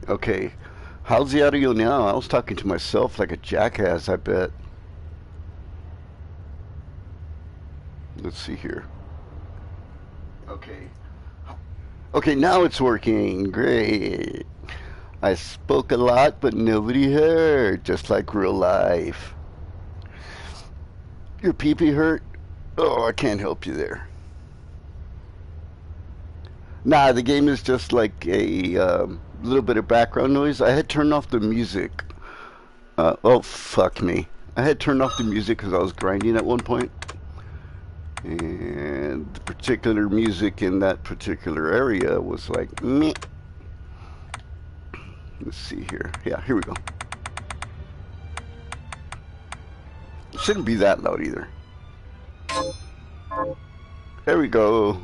Okay. How's the audio now? I was talking to myself like a jackass, I bet. Let's see here. Okay. Okay, now it's working. Great. I spoke a lot, but nobody heard, just like real life. Your pee-pee hurt? Oh, I can't help you there. Nah, the game is just like a little bit of background noise. I had turned off the music. Oh, fuck me. I had turned off the music because I was grinding at one point. And the particular music in that particular area was like, meh. Let's see here. Yeah, here we go. It shouldn't be that loud either. There we go.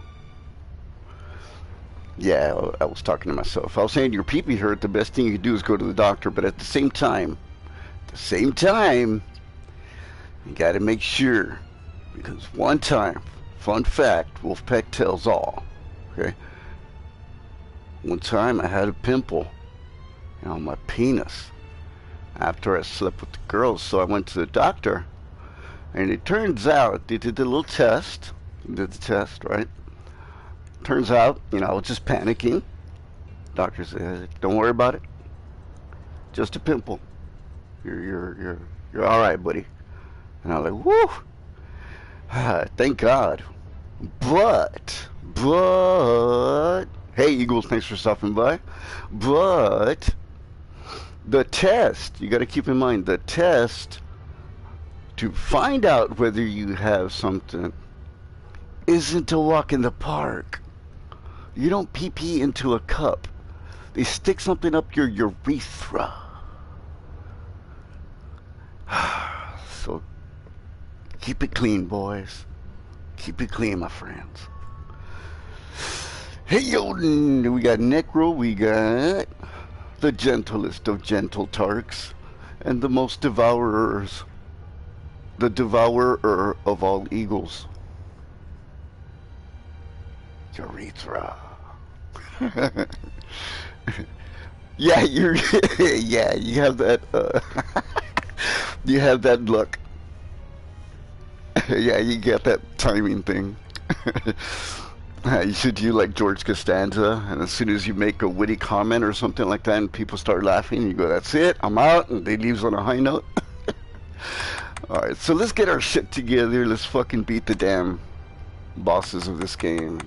Yeah, I was talking to myself. I was saying your pee-pee hurt. The best thing you can do is go to the doctor, but at the same time, you got to make sure, because one time, fun fact, Wolfpack tells all. Okay. One time I had a pimple on my penis after I slept with the girls, so I went to the doctor, and it turns out they did the little test. Did the test, right? Turns out, I was just panicking. Doctor said, "Don't worry about it. Just a pimple. You're all right, buddy." And I was like, "Woo! Thank God." But, hey, Eagles, thanks for stopping by. But the test, you got to keep in mind, the test to find out whether you have something isn't a walk in the park. You don't pee into a cup. They stick something up your urethra. So keep it clean, boys. Keep it clean, my friends. Hey, yo, we got Necro, we got the gentlest of gentle Tarks, and the most devourers, the devourer of all eagles. Urethra. Yeah, yeah, you have that, you have that luck. Yeah, you get that timing thing. You should do like George Costanza, and as soon as you make a witty comment or something like that and people start laughing, you go, "That's it, I'm out," and they leaves on a high note. Alright, so let's get our shit together. Let's fucking beat the damn bosses of this game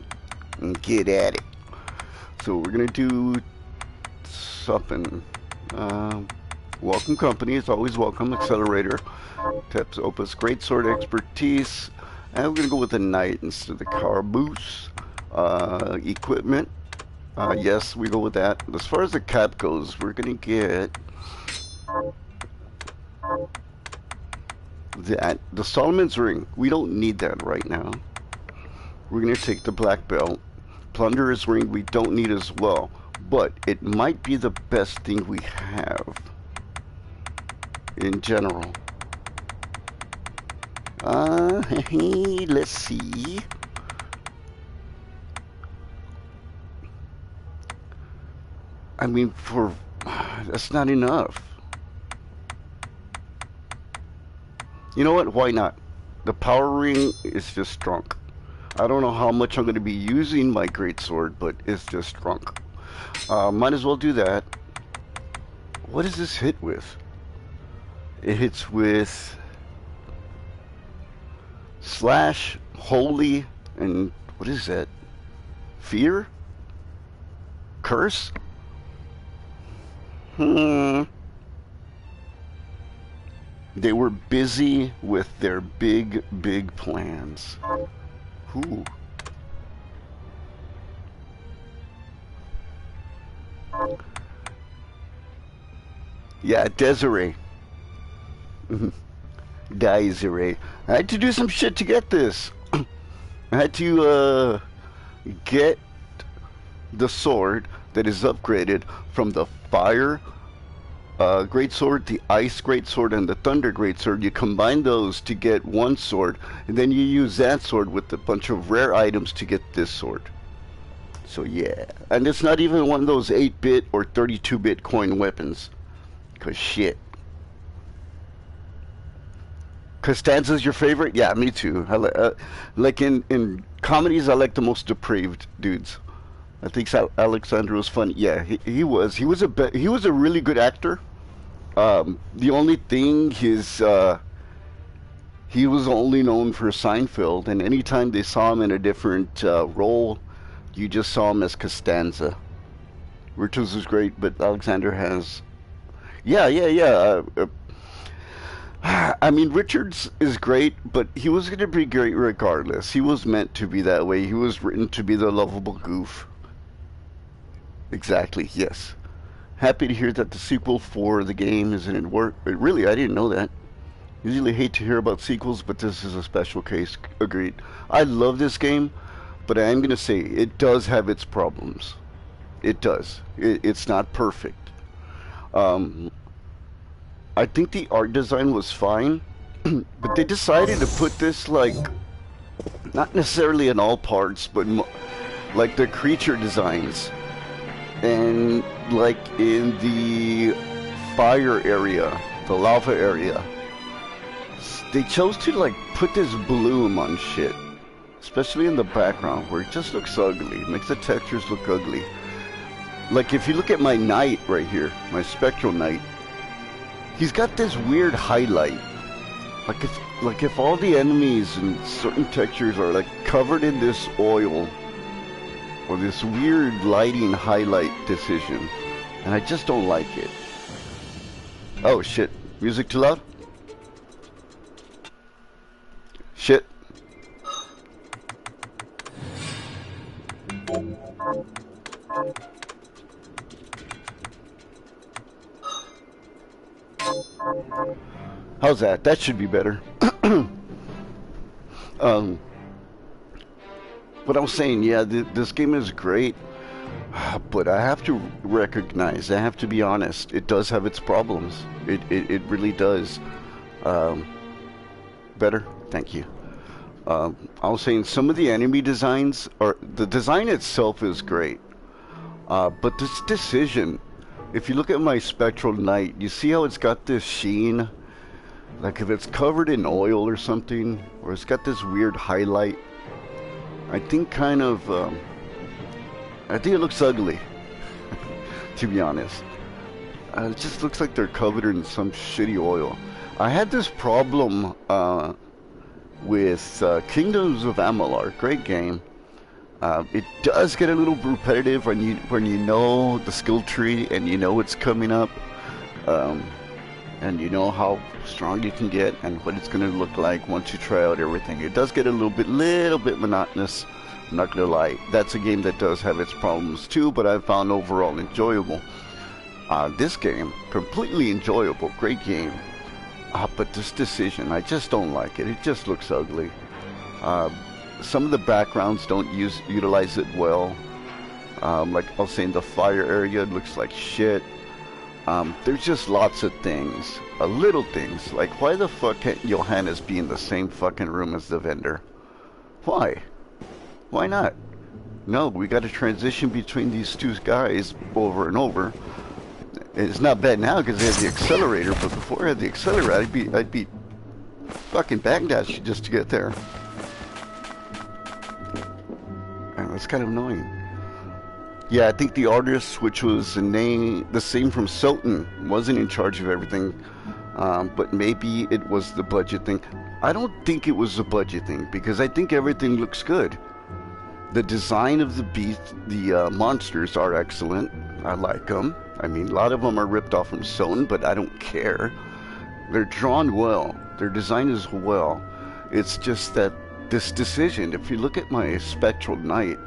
and get at it. So we're gonna do something. Welcome company is always welcome. Accelerator, Teps Opus, great sword expertise, and we're gonna go with the knight instead of the caboose. Equipment, yes, we go with that. As far as the cap goes, we're gonna get the Solomon's ring. We don't need that right now. We're gonna take the black belt. Plunderer's ring we don't need as well, but it might be the best thing we have in general. Let's see. I mean, that's not enough. You know what? Why not? The power ring is just drunk. I don't know how much I'm going to be using my greatsword, but it's just drunk. Might as well do that. What does this hit with? It hits with slash, holy, and what is that? Fear? Curse? They were busy with their big plans. Ooh. Yeah, Desiree. Desiree. I had to do some shit to get this. I had to get the sword that is upgraded from the fire greatsword, the ice greatsword, and the thunder greatsword. You combine those to get one sword, and then you use that sword with a bunch of rare items to get this sword. So yeah, and it's not even one of those 8-bit or 32-bit coin weapons. Cause shit. Costanza's your favorite? Yeah, me too. Like in comedies, I like the most depraved dudes. I think Alexander was funny. Yeah, he was. He was a really good actor. The only thing is, he was only known for Seinfeld, and anytime they saw him in a different role, you just saw him as Costanza. Richards was great, but Alexander has. Yeah, yeah, yeah. I mean, Richards is great, but he was going to be great regardless. He was meant to be that way. He was written to be the lovable goof. Exactly, yes. Happy to hear that the sequel for the game is in work. But really, I didn't know that. Usually hate to hear about sequels, but this is a special case. Agreed. I love this game, but I am going to say it does have its problems. It does. It's not perfect. Um, I think the art design was fine, but they decided to put this like, not necessarily in all parts, but like the creature designs and like in the fire area, the lava area. They chose to like put this bloom on shit, especially in the background where it just looks ugly. It makes the textures look ugly. Like if you look at my knight right here, my spectral knight, he's got this weird highlight. Like if all the enemies and certain textures are like covered in this oil or this weird lighting highlight decision, and I just don't like it. Oh shit, music too loud? Shit. How's that? That should be better. um, what I was saying, yeah, this game is great, but I have to recognize, I have to be honest, it does have its problems. It really does. Better? Thank you. I was saying some of the enemy designs, or the design itself is great, but this decision, if you look at my Spectral Knight, you see how it's got this sheen? Like if it's covered in oil or something, or it's got this weird highlight, I think kind of, I think it looks ugly, to be honest. It just looks like they're covered in some shitty oil. I had this problem with Kingdoms of Amalur, great game. It does get a little repetitive when you know the skill tree and you know it's coming up, and you know how strong you can get and what it's going to look like once you try out everything. It does get a little bit monotonous. I'm not going to lie. That's a game that does have its problems too, but I found overall enjoyable. This game, completely enjoyable, great game. But this decision, I just don't like it. It just looks ugly. Some of the backgrounds don't utilize it well. Like I was saying, the fire area looks like shit. There's just lots of things, little things, like why the fuck can't Johannes be in the same fucking room as the vendor? Why? Why not? No, we got to transition between these two guys over and over. It's not bad now because they have the accelerator, but before I had the accelerator, I'd be fucking backdash just to get there. And that's kind of annoying. Yeah, I think the artist, which was the same from Soten, wasn't in charge of everything, but maybe it was the budget thing. I don't think it was the budget thing because I think everything looks good. The design of the beast, the monsters are excellent. I like them. I mean, a lot of them are ripped off from Soten, but I don't care. They're drawn well. Their design is well. It's just that this decision, if you look at my Spectral Knight,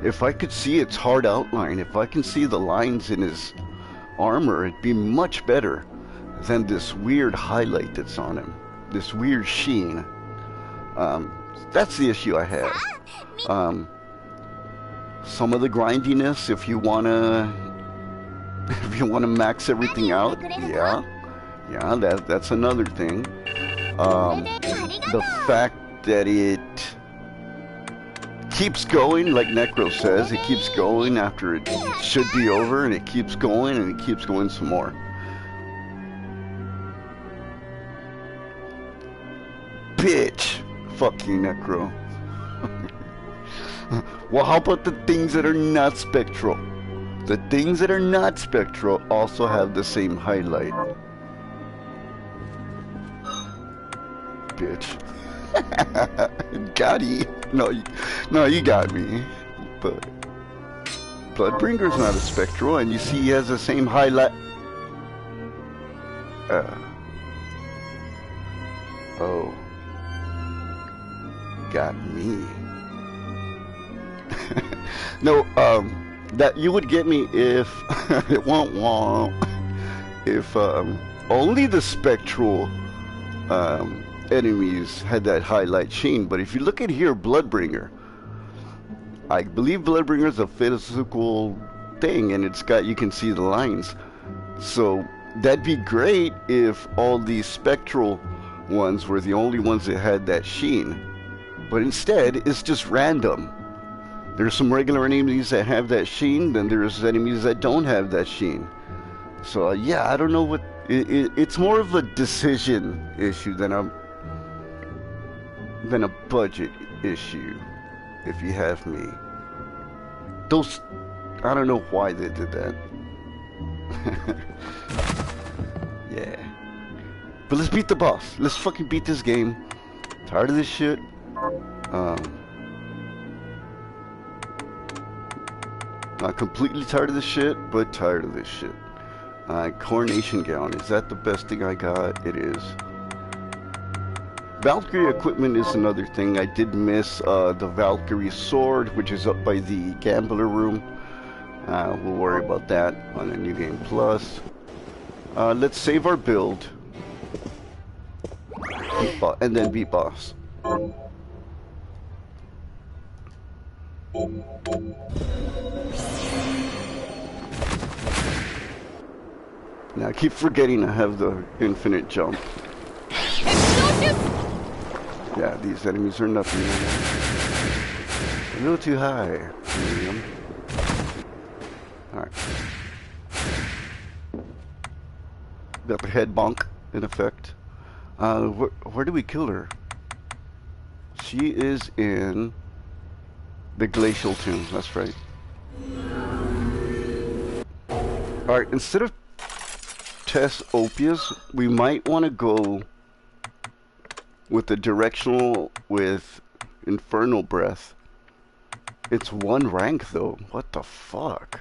if I could see its hard outline, if I can see the lines in his armor, it'd be much better than this weird highlight that's on him. This weird sheen. That's the issue I had. Some of the grindiness, if you wanna max everything out, yeah, that's another thing. The fact that it keeps going, like Necro says. It keeps going after it should be over, and it keeps going, and it keeps going some more. Bitch. Fuck you, Necro. Well, how about the things that are not spectral? The things that are not spectral also have the same highlight. Bitch. Got you. No, you got me. But Bloodbringer's not a spectral, and you see he has the same highlight. Oh. Got me. No, that you would get me if it if only the spectral enemies had that highlight sheen. But if you look at here, Bloodbringer, I believe Bloodbringer is a physical thing, and it's got, you can see the lines. So that'd be great if all these spectral ones were the only ones that had that sheen. But instead, it's just random. There's some regular enemies that have that sheen, then there's enemies that don't have that sheen. So yeah, I don't know what it's more of a decision issue than a budget issue, if you have me. Those, I don't know why they did that. Yeah, but let's beat the boss. Let's fucking beat this game. Tired of this shit. Not completely tired of this shit, but tired of this shit. Coronation gown, is that the best thing I got? It is. Valkyrie equipment is another thing. I did miss the Valkyrie sword, which is up by the gambler room. We'll worry about that on the New Game Plus. Let's save our build. And then beat boss. Now I keep forgetting I have the infinite jump. Yeah, these enemies are nothing. A little too high. Alright. Got the head bonk in effect. Where do we kill her? She is in the Glacial Tomb, that's right. Alright, instead of Test Opius, we might want to go with the directional with Infernal Breath. It's 1 rank though. What the fuck?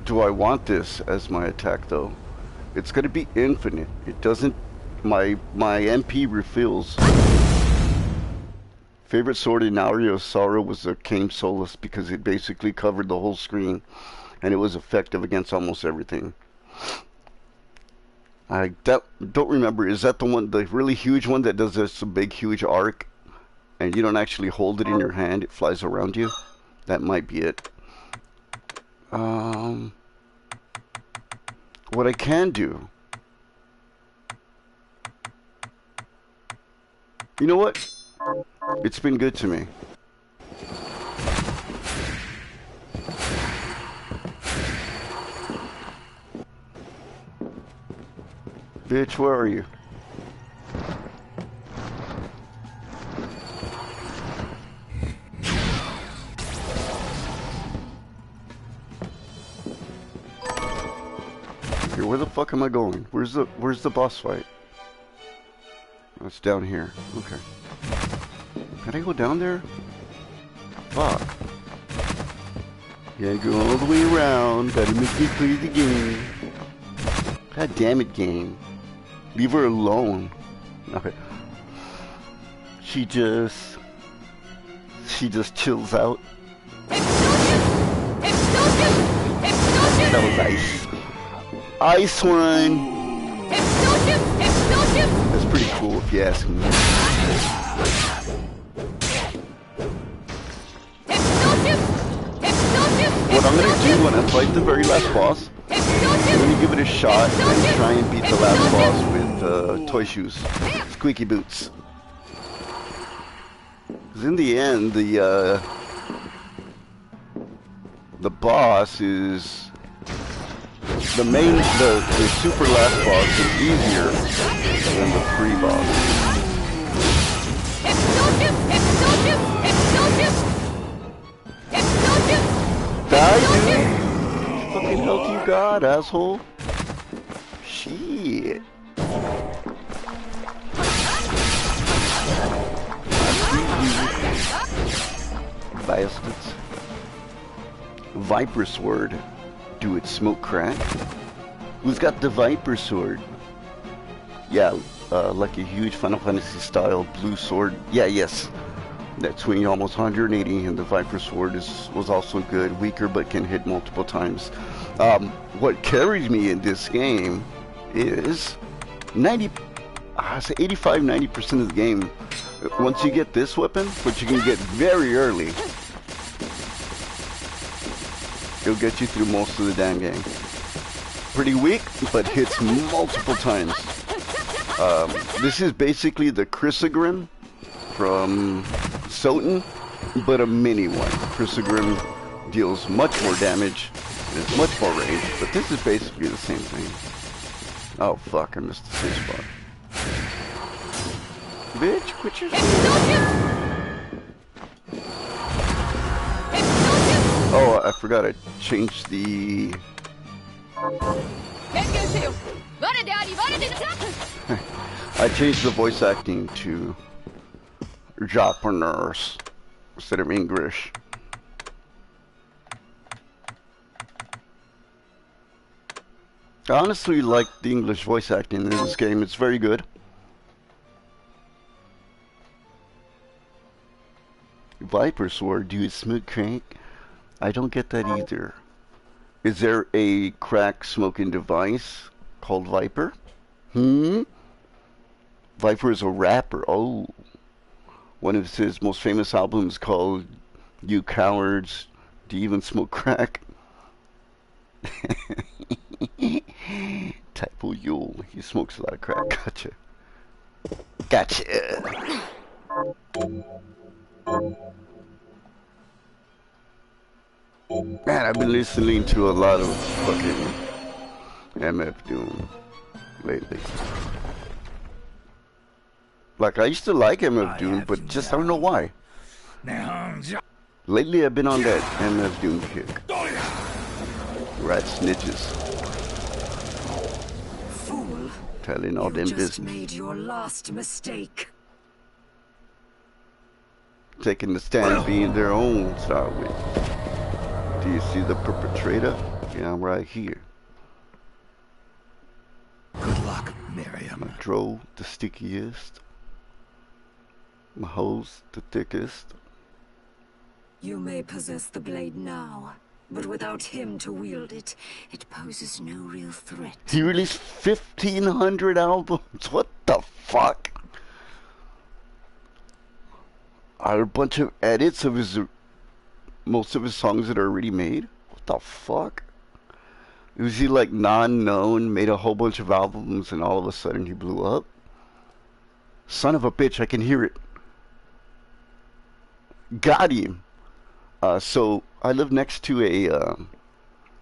Do I want this as my attack though? It's gonna be infinite. It doesn't, my MP refills. Favorite sword in Aria of Sorrow was the Cane Solus because it basically covered the whole screen and it was effective against almost everything. I don't remember, is that the one, the really huge one that does this big huge arc and you don't actually hold it in your hand, it flies around you? That might be it. What I can do, you know what? It's been good to me. Bitch, where are you? Here, where the fuck am I going? Where's the boss fight? Oh, it's down here. Okay. Can I go down there? Fuck. Yeah, go all the way around. Gotta make me clear the game. God damn it, game. Leave her alone. Okay. She just chills out. That was ice. Ice one. That's pretty cool if you ask me. What I'm gonna do when I fight the very last boss, I'm gonna give it a shot and try and beat the last boss with toy shoes, squeaky boots. 'Cause in the end, the boss is the super last boss is easier than the pre-boss. Die, dude! Fucking health you got, asshole. Shit. Bastards. Viper sword. Do it smoke crack? Who's got the Viper sword? Yeah, like a huge Final Fantasy style blue sword. Yeah, yes. That swing almost 180, and the Viper sword was also good. Weaker, but can hit multiple times. What carries me in this game is 85-90% of the game. Once you get this weapon, which you can get very early, it'll get you through most of the damn game. Pretty weak, but hits multiple times. This is basically the Chrysogrim from Soten, but a mini one. Chrysogrim deals much more damage and it's much more range, but this is basically the same thing. Oh fuck, I missed the safe spot. Bitch, quit your shit. Oh, I forgot I changed the... I changed the voice acting to Japanese instead of English. I honestly like the English voice acting in this game. It's very good. Viper sword, do it smoke crack? I don't get that either. Is there a crack smoking device called Viper? Viper is a rapper. Oh. One of his most famous albums called You Cowards, Do You Even Smoke Crack? Typo Yule. He smokes a lot of crack. Gotcha. Gotcha. Man, I've been listening to a lot of fucking MF Doom lately. Like, I used to like MF Doom, but just I don't know why. Lately, I've been on that MF Doom kick. Rat snitches. Fool. Telling all them business. You just made your last mistake. Taking the stand, being their own, start with. Do you see the perpetrator? Yeah, I'm right here. Good luck, Miriam. My drove the stickiest. My hose the thickest. You may possess the blade now, but without him to wield it, it poses no real threat. He released 1,500 albums. What the fuck? Are a bunch of edits of his... most of his songs that are already made? What the fuck? Was he like non-known, made a whole bunch of albums, and all of a sudden he blew up? Son of a bitch, I can hear it. Got him. So I live next to a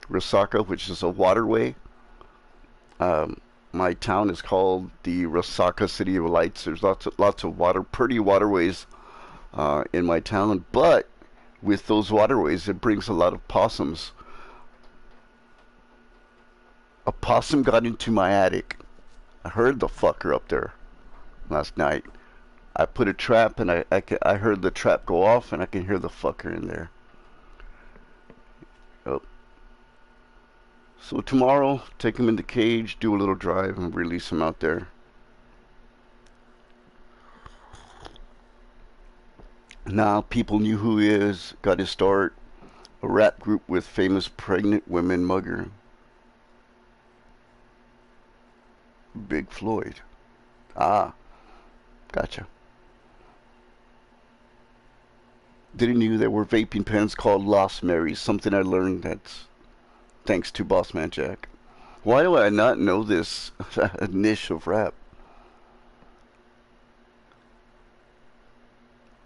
Resaca, which is a waterway. My town is called the Resaca City of Lights. There's lots of pretty waterways in my town, but with those waterways, it brings a lot of possums. A possum got into my attic. I heard the fucker up there last night. I put a trap, and I heard the trap go off, and I can hear the fucker in there. Oh. So tomorrow, take him in the cage, do a little drive, and release him out there. Now people knew who he is, got his start. A rap group with famous pregnant women mugger. Big Floyd. Ah, gotcha. Didn't know there were vaping pens called Lost Marys, something I learned that's thanks to Bossman Jack. Why do I not know this niche of rap?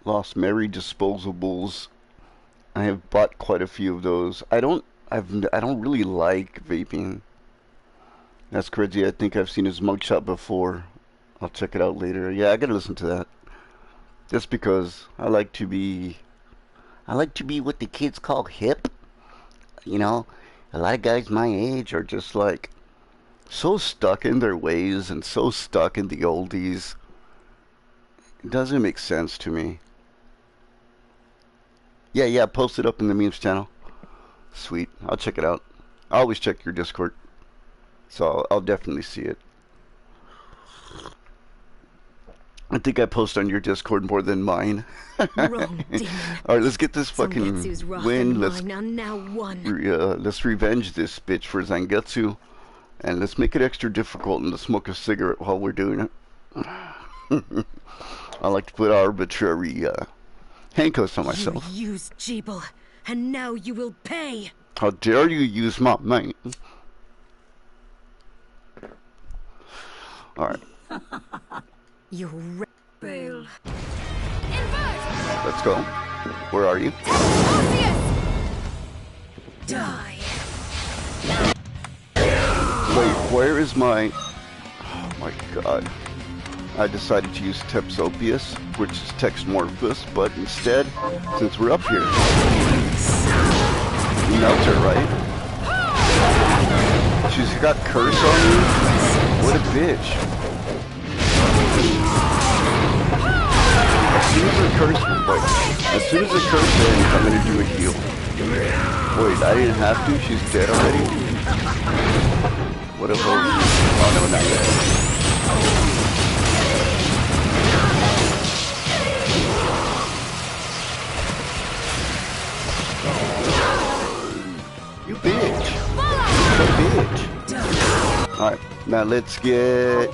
Lost Mary disposables. I have bought quite a few of those. I don't really like vaping. That's crazy. I think I've seen his mugshot before. I'll check it out later. Yeah, I gotta listen to that. Just because I like to be what the kids call hip. You know, a lot of guys my age are just like so stuck in their ways and so stuck in the oldies. It doesn't make sense to me. Yeah, yeah, post it up in the memes channel. Sweet. I'll check it out. I always check your Discord. So I'll definitely see it. I think I post on your Discord more than mine. Wrong, demon. Alright, let's get this fucking Zangetsu's wrath win. and Let's mine are now one. let's revenge this bitch for Zangetsu. And let's make it extra difficult and to smoke a cigarette while we're doing it. I like to put arbitrary handcuffs on myself. You used Jeeble, and now you will pay. How dare you use my mate? Alright. You fail. Let's go. Where are you? Die. Wait, where is my... Oh my god. I decided to use Tepsopius, which is Texmorphus, but instead, since we're up here, you melt her, right? She's got curse on you? What a bitch. As soon as the curse ends, I'm gonna do a heal. Wait, I didn't have to? She's dead already? What a hoe. Oh no, not yet. You bitch. You bitch. Alright, now let's get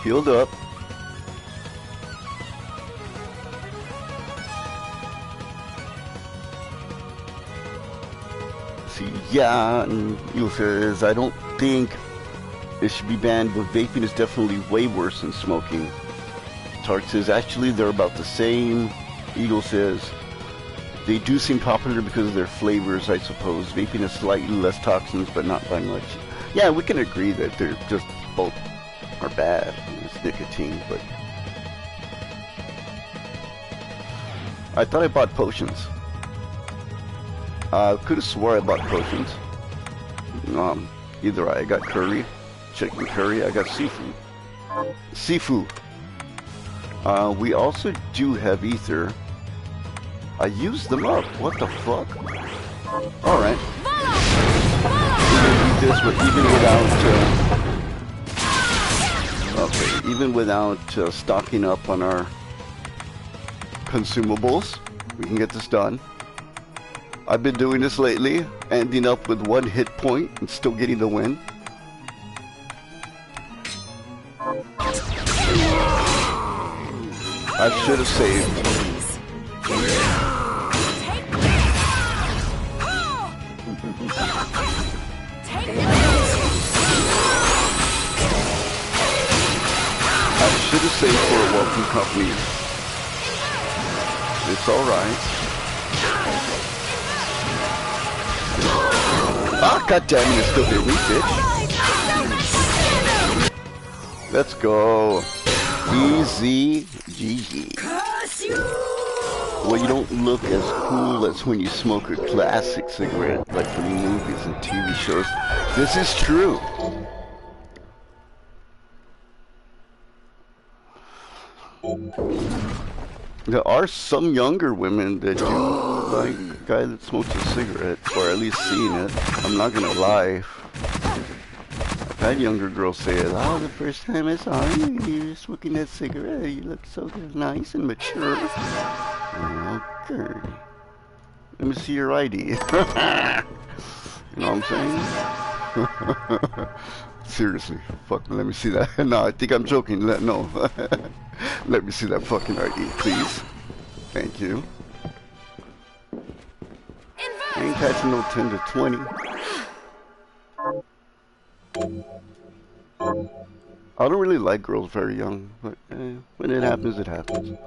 healed up. See, yeah, and you says, I don't think it should be banned, but vaping is definitely way worse than smoking. Tark says, actually, they're about the same. Eagle says, they do seem popular because of their flavors, I suppose. Vaping has slightly less toxins, but not by much. Yeah, we can agree that they're just both are bad. It's nicotine, but... I thought I bought potions. Could have swore I bought potions. Either I got curry, chicken curry, I got seafood. Seafood. We also do have ether. I used them up. What the fuck? Alright. Even without stocking up on our consumables, we can get this done. I've been doing this lately, ending up with 1 hit point and still getting the win. I should have saved. I should have saved for a welcome company. It's alright. Ah, goddammit, it still hit me, bitch. Let's go. Easy GG. Well, you don't look as cool as when you smoke a classic cigarette, like from movies and TV shows. This is true. There are some younger women that do like a guy that smokes a cigarette, or at least seen it. I'm not gonna lie. I've had younger girls say, oh, the first time I saw you, you were smoking that cigarette. You look so nice and mature. Okay. Let me see your ID. You know what I'm saying? Seriously, fuck, let me see that. No, I think I'm joking. No. Let me see that fucking ID, please. Thank you. I ain't catching no 10 to 20. I don't really like girls very young, but when it happens, it happens.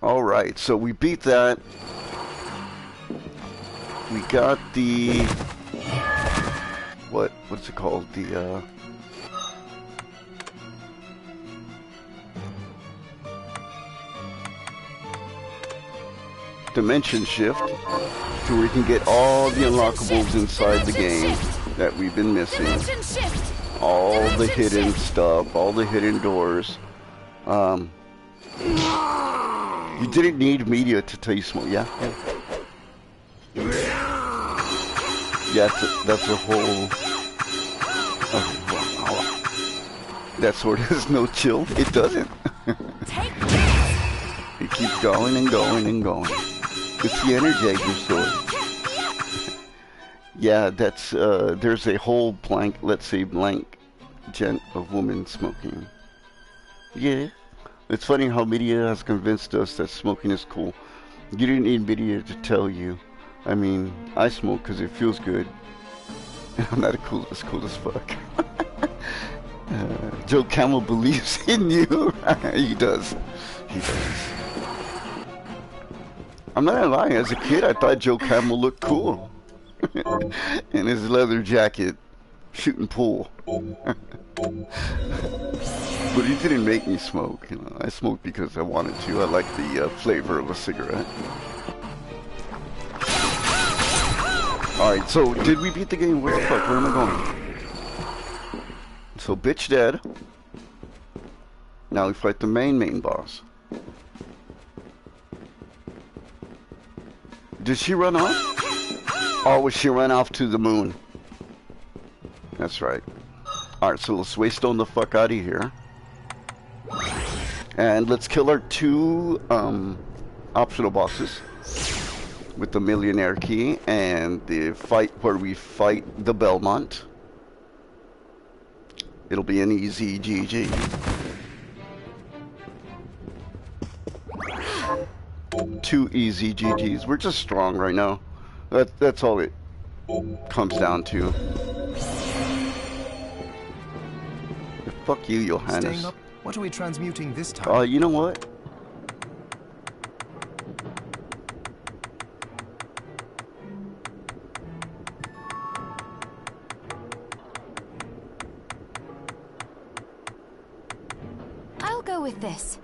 All right, so we beat that. We got the what's it called? The dimension shift, to where we can get all the unlockables inside the game that we've been missing. All the hidden stuff, all the hidden doors. You didn't need media to tell you smoke, yeah? Yeah, that's a whole... that sword has no chill. It doesn't. It keeps going and going and going. It's the Energizer sword. Yeah, that's, there's a whole blank, let's say blank, gent of women smoking. Yeah. It's funny how media has convinced us that smoking is cool. You didn't need media to tell you. I mean, I smoke because it feels good. I'm not as cool as fuck. Joe Camel believes in you. He does. He does. I'm not gonna lie, as a kid I thought Joe Camel looked cool. In his leather jacket, shooting pool. But he didn't make me smoke, you know. I smoked because I wanted to. I like the flavor of a cigarette. Alright, so did we beat the game? Where the fuck? Where am I going? So bitch dead. Now we fight the main boss. Did she run off? Oh, she ran off to the moon. That's right. Alright, so let's waystone the fuck out of here. And let's kill our two optional bosses with the millionaire key and the fight where we fight the Belmont. It'll be an easy GG. Two easy GGs. We're just strong right now. That's all it comes down to. Fuck you, Johannes. What are we transmuting this time? You know what? I'll go with this.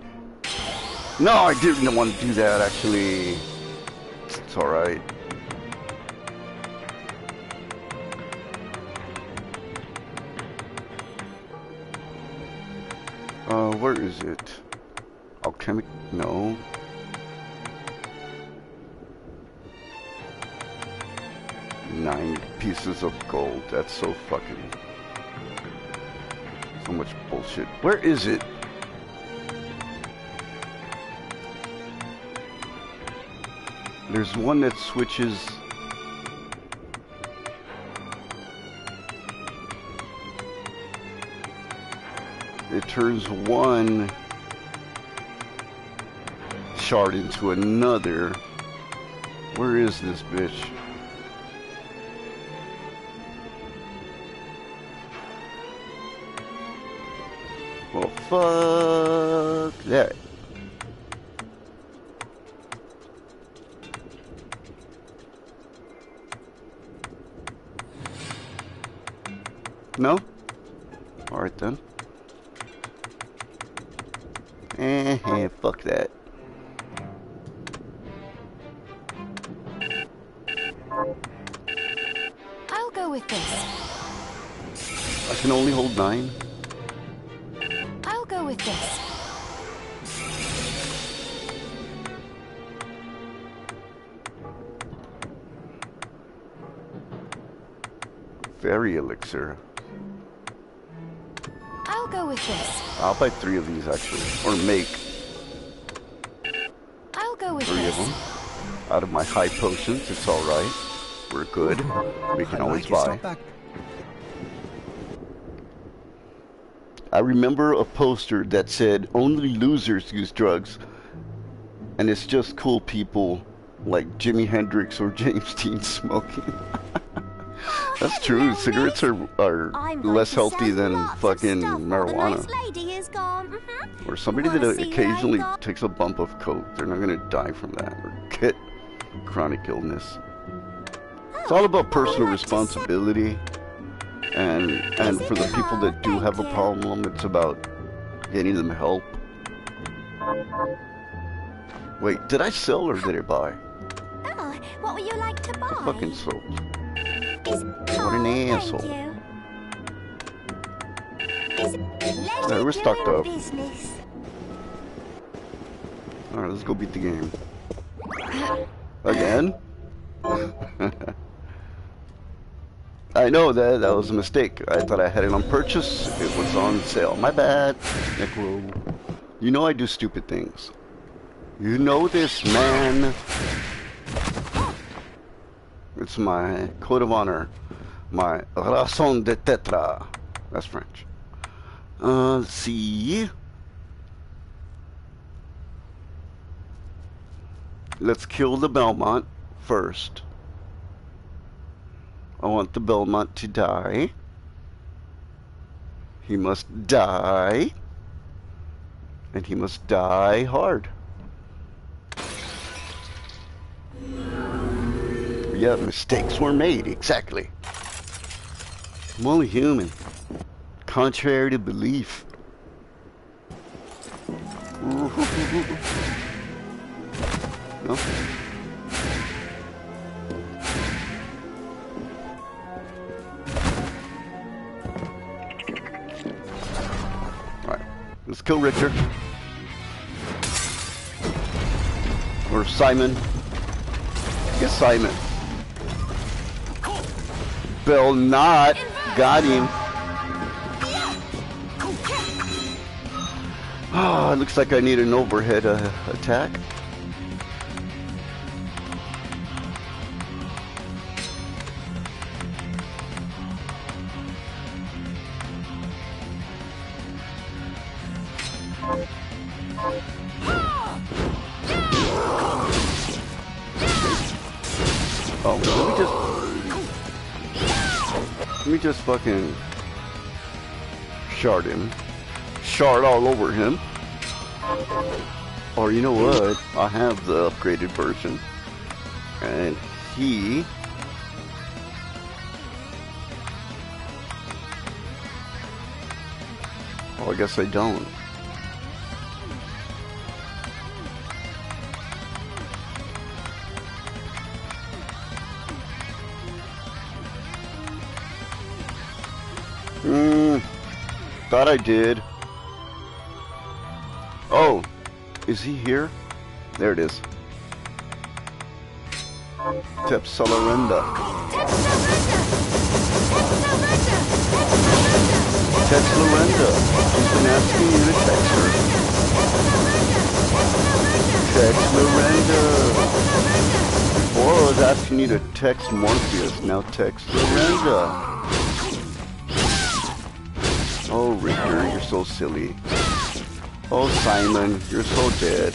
No, I didn't want to do that, actually. It's alright. Where is it? Alchemic? No. Nine pieces of gold. That's so fucking... so much bullshit. Where is it? There's one that switches... it turns one shard into another. Where is this bitch? Well, fuck that. No? Alright then. Fuck that. I'll go with this. I can only hold 9. I'll go with this. Fairy elixir. I'll go with this. I'll buy 3 of these actually, or make I'll go with 3 of them out of my high potions. It's all right. We're good. We can always buy. I remember a poster that said only losers use drugs, and it's just cool people like Jimi Hendrix or James Dean smoking. That's true. Cigarettes are less healthy than fucking marijuana. Or somebody that occasionally takes a bump of coke, they're not gonna die from that or get chronic illness. It's all about personal responsibility, and for the people that do have a problem, it's about getting them help. Wait, did I sell or did I buy? Oh, what would you like to buy? I fucking sold. What an asshole. Alright, we're stocked up. Alright, let's go beat the game. Again? I know that was a mistake. I thought I had it on purchase. It was on sale. My bad, Necro. You know I do stupid things. You know this, man. It's my code of honor. My raison d'être. That's French. Let's see. Let's kill the Belmont first. I want the Belmont to die. He must die. And he must die hard. Yeah, mistakes were made, exactly. I'm only human. Contrary to belief. No? Alright, let's kill Richard. Or Simon. I guess Simon. Bill not got him. Ah, it looks like I need an overhead attack. Oh, let me just fucking shard him. Shard all over him. Or you know what? I have the upgraded version. And he... Oh, I guess I don't. Thought I did. Oh, is he here? There it is. Tepsalarenda. Tepsalarenda. She's been asking you to text her. Tepsalarenda. Before I was asking you to text Morpheus, now text Lorenda. Oh, Richter, you're so silly. Oh, Simon, you're so dead.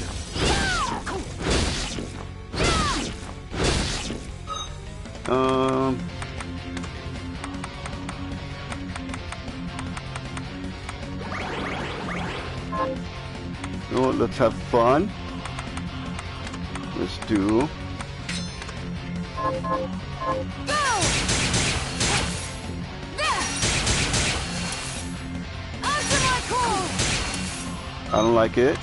Oh, let's have fun. Let's do. I don't like it.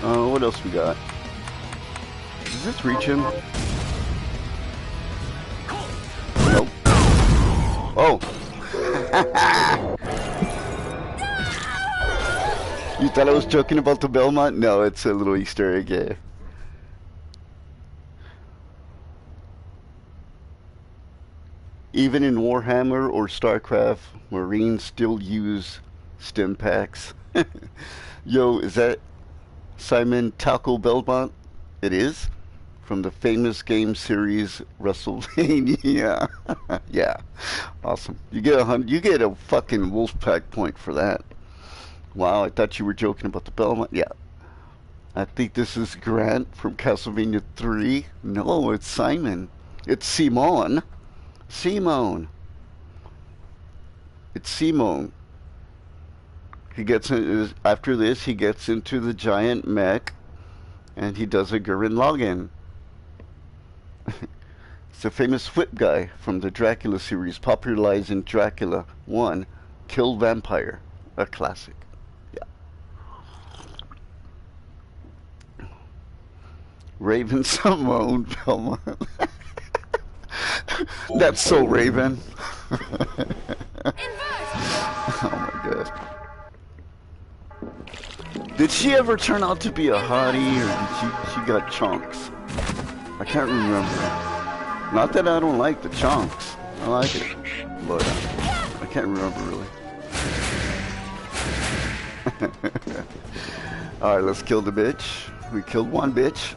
What else we got? Does this reach him? Nope. Oh! You thought I was joking about the Belmont? No, it's a little Easter egg, yeah. Even in Warhammer or StarCraft, Marines still use stim packs. Yo, is that Simon Taco Belmont? It is? From the famous game series WrestleMania. Yeah. Awesome. You get a fucking Wolfpack point for that. Wow, I thought you were joking about the Belmont. Yeah. I think this is Grant from Castlevania 3. No, it's Simon. It's Simon. Simone. It's Simone. He gets in, after this, he gets into the giant mech, and he does a Gurren Lagann. It's a famous whip guy from the Dracula series, popularizing Dracula 1, Kill Vampire, a classic. Yeah. Raven Simone Belmont. That's so Raven. Oh my god. Did she ever turn out to be a hottie, or did she got chunks? I can't remember. Not that I don't like the chunks. I like it. But I can't remember really. Alright, let's kill the bitch. We killed one bitch.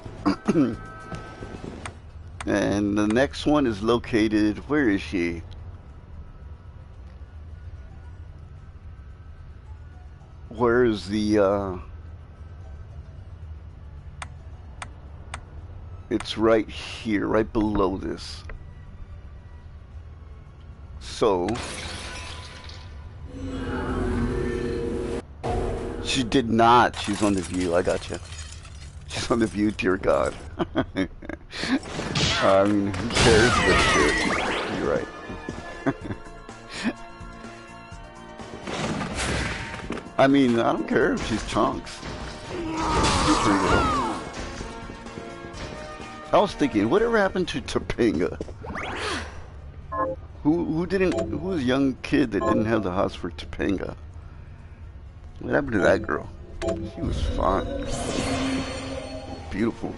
And the next one is located, where is she? Where is the, it's right here, right below this. So, she did not. She's on the view. I got you. She's on the view, dear God. I mean, who cares what shit? You're right. I mean, I don't care if she's chunks. She's pretty good. I was thinking, whatever happened to Topanga? Who was a young kid that didn't have the hots for Topanga? What happened to that girl? She was fine. Beautiful.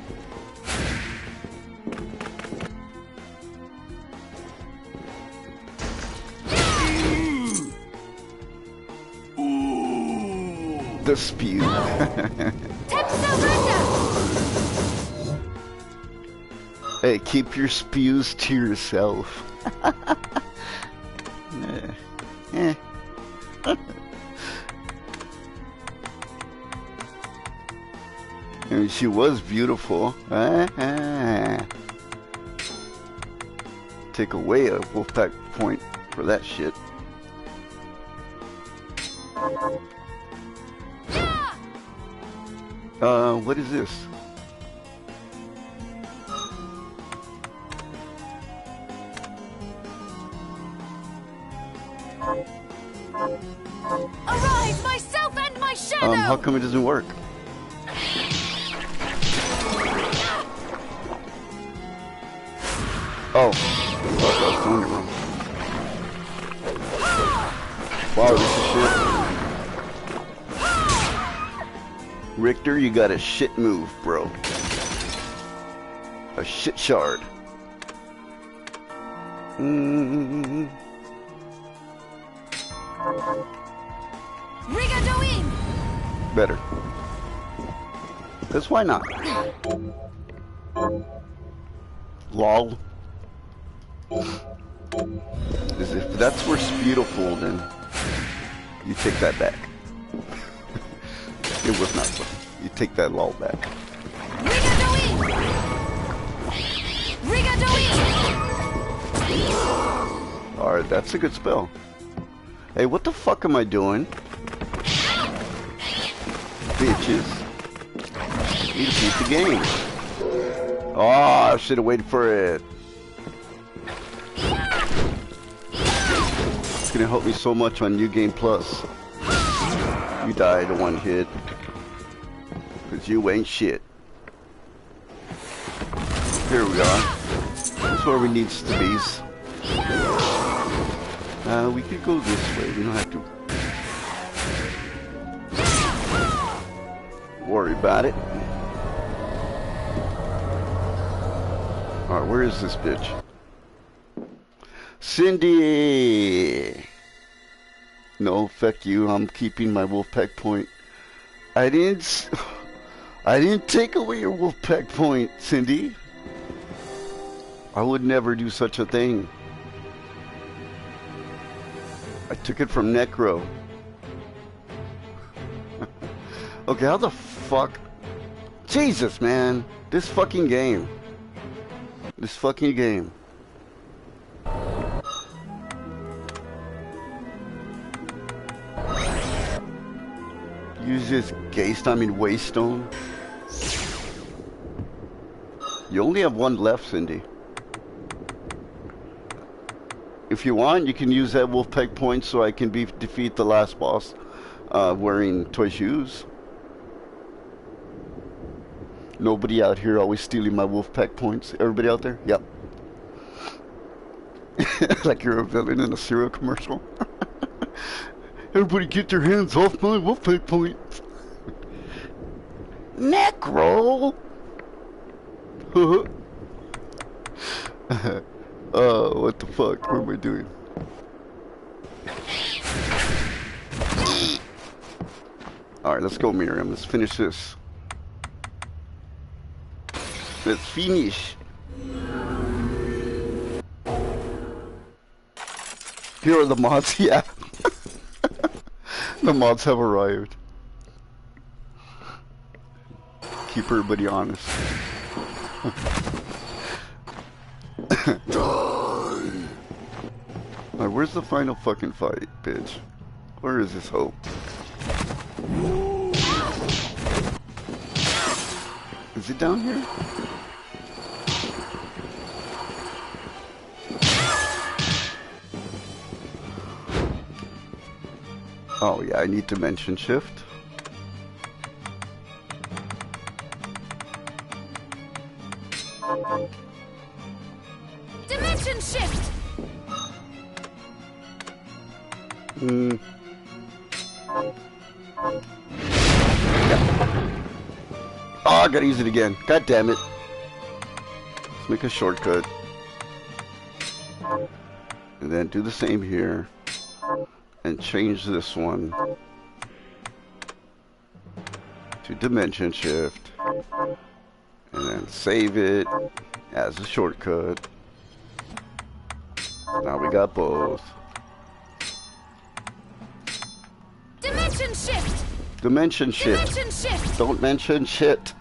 The spew. Hey, keep your spews to yourself. I mean, she was beautiful. Take away a Wolfpack point for that shit. What is this? Arise, myself and my shadow! How come it doesn't work? Oh, I was doing it wrong. Wow, this is shit. Richter, you got a shit move, bro. A shit shard. Rigadoin! Better. Because why not? Lol. As if that's where it's beautiful, then you take that back. It was not fun. You take that lol back. Alright, that's a good spell. Hey, what the fuck am I doing? Bitches. Need to beat the game. Oh, I should have waited for it. It's gonna help me so much on New Game Plus. You died in one hit. Cause you ain't shit. Here we are. That's where we need stubbies. We could go this way. We don't have to worry about it. Alright, where is this bitch? Cindy! No, fuck you. I'm keeping my Wolfpack point. I didn't take away your Wolfpack point, Cindy. I would never do such a thing. I took it from Necro. Okay, how the fuck? Jesus, man. This fucking game. This fucking game. Use this waystone. You only have one left, Cindy. If you want, you can use that Wolfpack point so I can defeat the last boss wearing toy shoes. Nobody out here always stealing my Wolfpack points. Everybody out there? Yep. Like you're a villain in a cereal commercial. Everybody get their hands off my Wolfpack points. Necro! What the fuck? What am I doing? Alright, let's go, Miriam. Let's finish this. Let's finish. Here are the mods, yeah. The mods have arrived. Keep everybody honest. Alright, where's the final fucking fight, bitch? Where is this hope? Is it down here? Oh yeah, I need dimension shift. Dimension shift. Yeah. Oh, I gotta use it again. God damn it. Let's make a shortcut. And then do the same here. And change this one to dimension shift. And then save it as a shortcut. Now we got both. Dimension shift. Dimension shift. Dimension shift. Don't mention shit.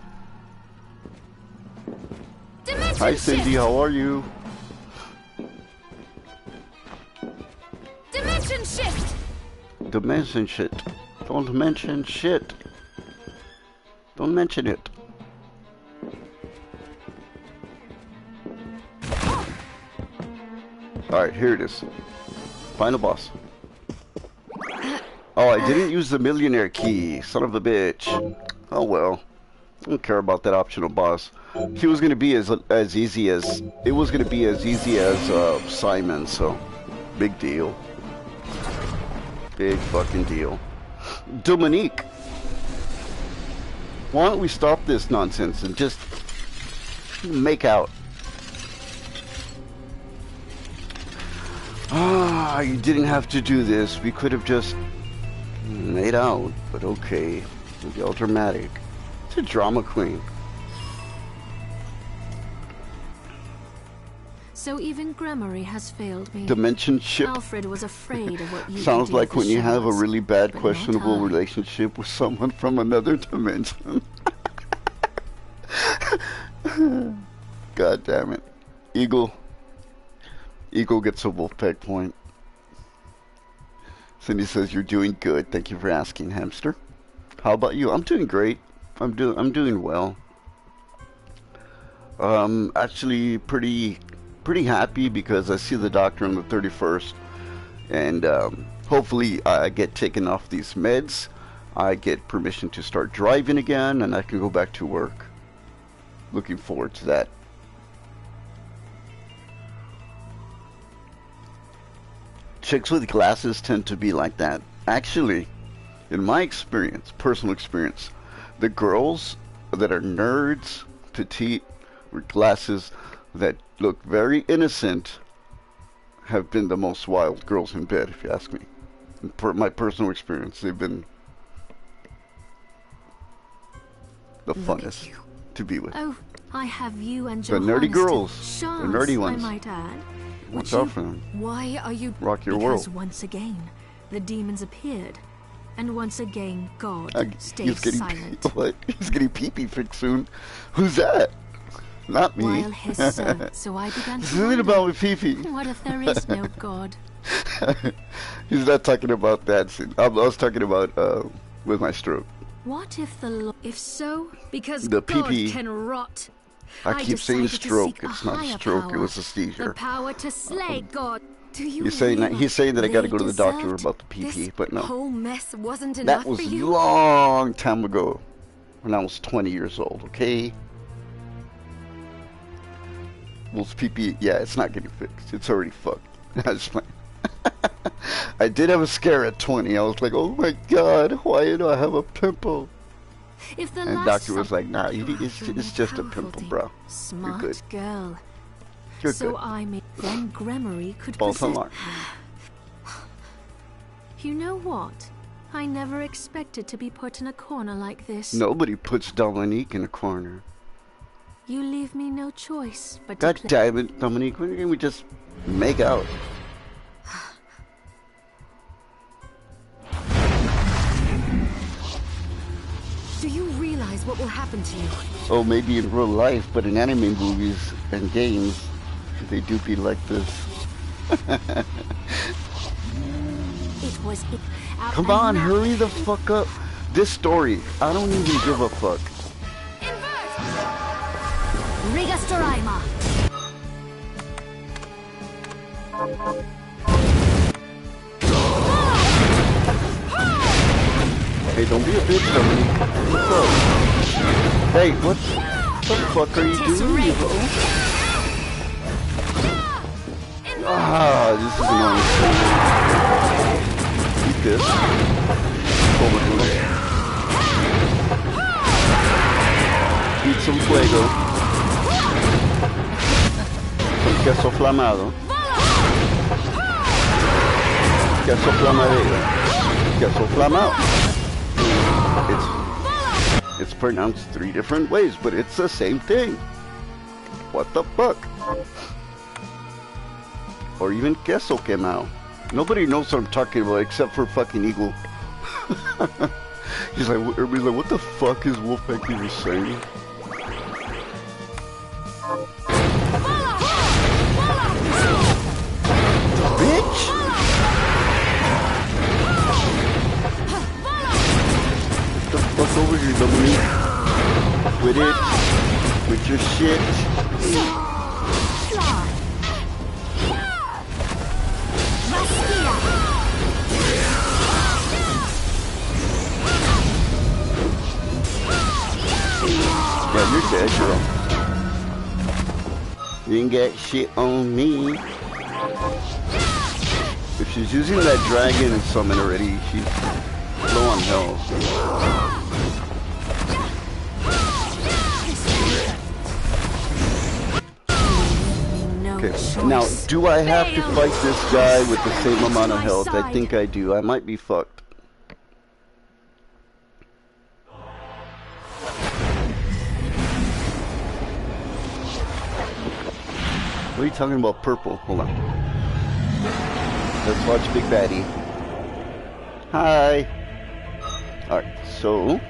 Dimension Hi Cindy, shift. how are you? Dimension shift. Dimension shit. Don't mention shit. Don't mention it. Alright, here it is. Final boss. Oh, I didn't use the millionaire key. Son of a bitch. Oh well. I don't care about that optional boss. He was gonna be as easy as it was gonna be as easy as Simon, so big deal. Big fucking deal. Dominique, why don't we stop this nonsense and just make out? Ah, you didn't have to do this. We could have just made out, but okay. It'll be all dramatic. It's a drama queen. So even Gremory has failed me. Dimension ship. Alfred was afraid of what you Sounds could do like for when you have a shards, really bad, but not questionable I. relationship with someone from another dimension. God damn it. Eagle gets a Wolfpack point. Cindy says you're doing good. Thank you for asking, Hamster. How about you? I'm doing great. I'm doing well. Actually pretty happy because I see the doctor on the 31st, and hopefully I get taken off these meds. I get permission to start driving again, and I can go back to work. Looking forward to that. Chicks with glasses tend to be like that. Actually, in my experience, personal experience, the girls that are nerds, petite, with glasses that look very innocent have been the most wild girls in bed, if you ask me. In my personal experience, they've been the funnest to be with. Oh, I have you and The Johannes nerdy girls. to The shards, nerdy ones. I might add. Watch Would out you- for them. Why are you... Rock your because world. once again, the demons appeared. And once again, God He's stays getting silent. what? He's getting pee-pee fixed soon. Who's that? Not me. While his so I began This to isn't wonder, about with pee-pee. what if there is no God? He's not talking about that. I was talking about with my stroke. What if the if so? Because The God PP. can rot. I keep saying decided to stroke. seek a It's not a higher stroke. It power. was a The seizure. power to slay God. Do you He's saying that realize I got to they go to the doctor deserved about the PP, This but no. whole mess wasn't That enough was for a you? long time ago, when I was 20 years old. Okay. Well, it's PP. Yeah, it's not getting fixed. It's already fucked. I was playing. I did have a scare at 20. I was like, oh my god, why do I have a pimple? If the And the last doctor was like, nah, it's just a pimple, bro. Smart good. girl. You're so good. I made then Gremory could False possess. alarm. You know what? I never expected to be put in a corner like this. Nobody puts Dominique in a corner. You leave me no choice but God to play. damn it, Dominique, when can we just make out? Do you realize what will happen to you? Oh, maybe in real life, but in anime movies and games, they do be like this. It was it. Come on, hurry the fuck up. This story, I don't even give a fuck. Rigastoraima. Hey, don't be a bitch, Dominique. What's up? Hey, what the fuck are you doing, bro? Ah, this is annoying. Eat this. Eat some fuego. Some queso flamado. Queso flamadero. Queso flamado. It's pronounced 3 different ways, but it's the same thing. What the fuck? Or even queso quemado. Nobody knows what I'm talking about except for fucking Eagle. He's like, everybody's like, what the fuck is Wolfpack even saying? Bitch! Get the fuck over here, Dominique. With it. With your shit. Yeah, you're dead, girl. You ain't got shit on me. If she's using that dragon summon already, she's low on health. Okay, now, do I have to fight this guy with the same amount of health? I think I do. I might be fucked. What are you talking about, purple? Hold on. Let's watch Big Baddie. Hi. Alright, so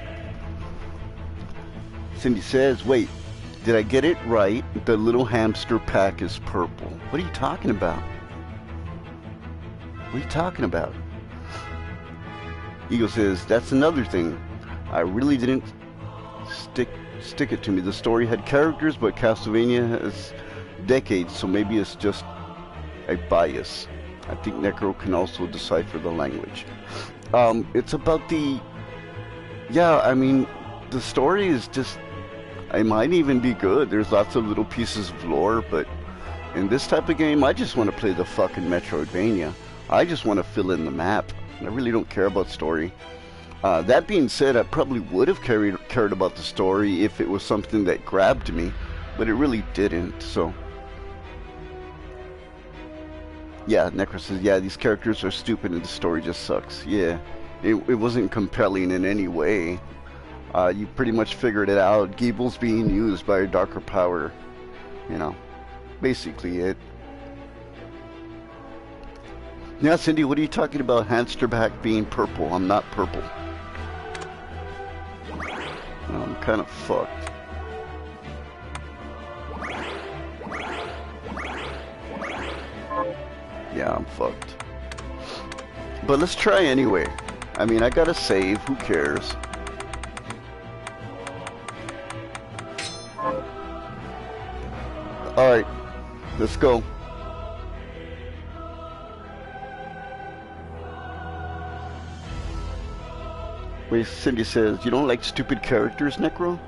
Cindy says, wait, did I get it right? The little hamster pack is purple. What are you talking about? What are you talking about? Eagle says, that's another thing. I really didn't stick it to me. The story had characters, but Castlevania has decades, so maybe it's just a bias. I think Necro can also decipher the language. It's about the... Yeah, I mean, the story is just... It might even be good. There's lots of little pieces of lore, but in this type of game, I just want to play the fucking Metroidvania. I just want to fill in the map. I really don't care about story. That being said, I probably would have cared about the story if it was something that grabbed me, but it really didn't, so... Yeah, Necro says, yeah, these characters are stupid and the story just sucks. Yeah, it wasn't compelling in any way. You pretty much figured it out. Geeble's being used by a darker power. You know, basically it. Yeah, Cindy, what are you talking about Hamsterback being purple? I'm not purple. I'm kind of fucked. Yeah, I'm fucked. But let's try anyway. I mean, I gotta save. Who cares? Alright, let's go. Wait, Cindy says, you don't like stupid characters, Necro?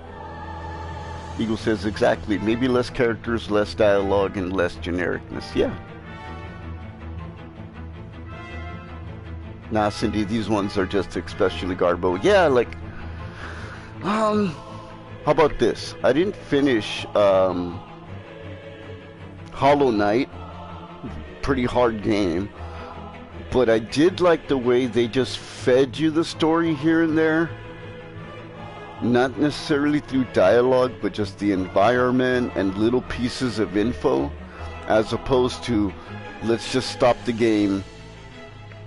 Eagle says, exactly. Maybe less characters, less dialogue, and less genericness. Yeah. Nah, Cindy, these ones are just especially Garbo. Yeah, like, how about this? I didn't finish, Hollow Knight. Pretty hard game. But I did like the way they just fed you the story here and there. Not necessarily through dialogue, but just the environment and little pieces of info, as opposed to, let's just stop the game,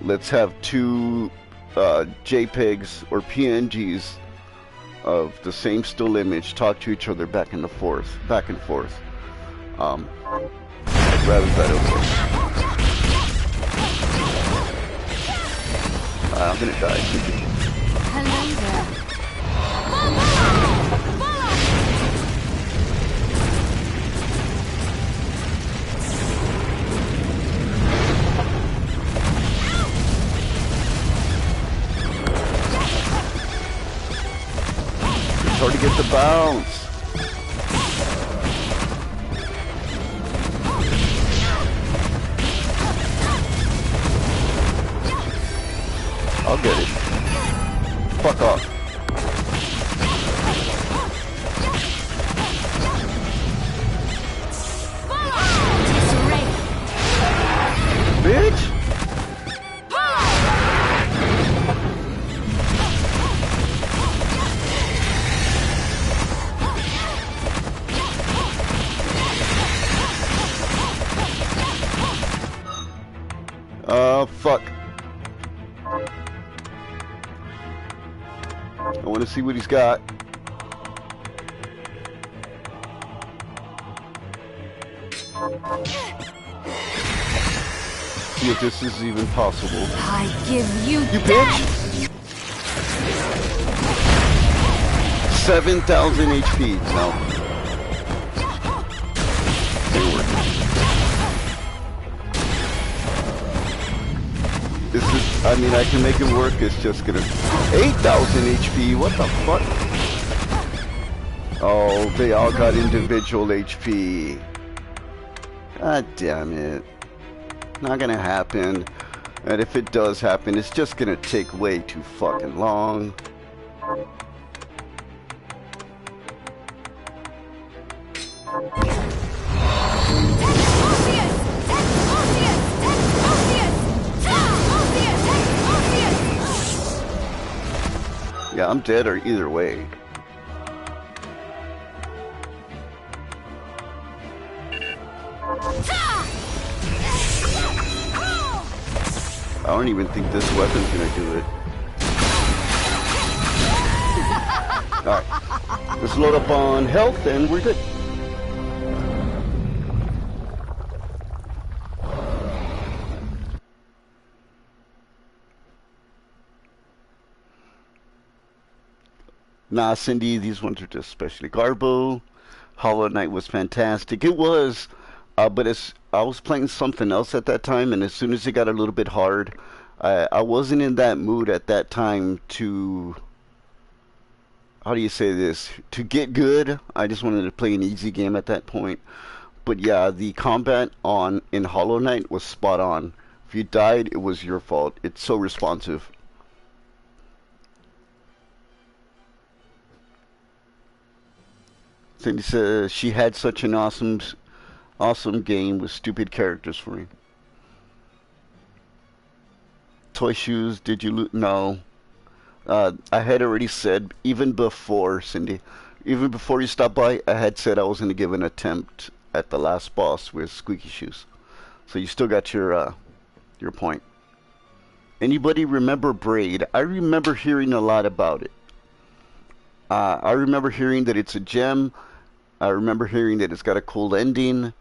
let's have two JPEGs or PNGs of the same still image talk to each other back and forth. I'd rather that over. I'm gonna die. Hello there. It's hard to get the bounce. I'll get it. Fuck off. Bitch! Fuck. I want to see what he's got. See if this is even possible. I give you bitch! 7,000 HP. No. Didn't work. This is, I mean, I can make it work, it's just gonna... 8,000 HP, what the fuck? Oh, they all got individual HP. God damn it. Not gonna happen. And if it does happen, it's just gonna take way too fucking long. Yeah, I'm dead or either way. I don't even think this weapon's gonna do it. Alright. Let's load up on health and we're good. Nah, Cindy, these ones are just especially Garbo. Hollow Knight was fantastic. It was, but I was playing something else at that time, and as soon as it got a little bit hard, I wasn't in that mood at that time to, how do you say this, to get good. I just wanted to play an easy game at that point. But yeah, the combat in Hollow Knight was spot on. If you died, it was your fault. It's so responsive. Cindy says she had such an awesome game with stupid characters for me. Toy shoes, did you loot? No. I had already said, even before, Cindy, even before you stopped by, I had said I was going to give an attempt at the last boss with squeaky shoes. So you still got your point. Anybody remember Braid? I remember hearing a lot about it. I remember hearing that it's a gem. I remember hearing that it's got a cool ending.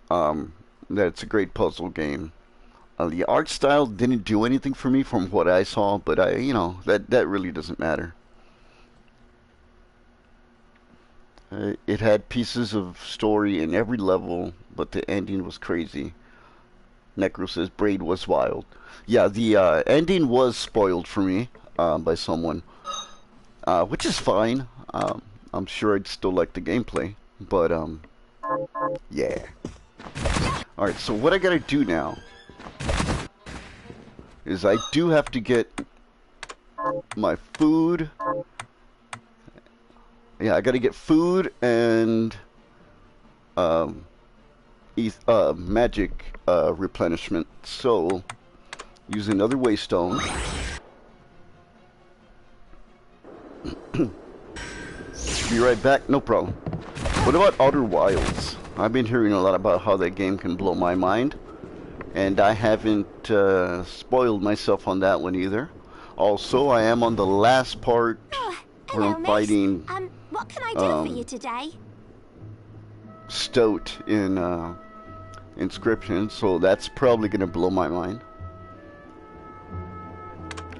That it's a great puzzle game. The art style didn't do anything for me from what I saw, but that really doesn't matter. It had pieces of story in every level, but the ending was crazy. Necro says Braid was wild. Yeah, the ending was spoiled for me by someone, which is fine. I'm sure I'd still like the gameplay, but yeah. Alright, so what I gotta do now is I do have to get my food. Yeah, I gotta get food and magic replenishment. So, use another waystone. Be right back, no problem. What about Outer Wilds? I've been hearing a lot about how that game can blow my mind, and I haven't spoiled myself on that one either. Also, I am on the last part where I'm fighting. What can I do for you today? Stoat in Inscription, so that's probably gonna blow my mind.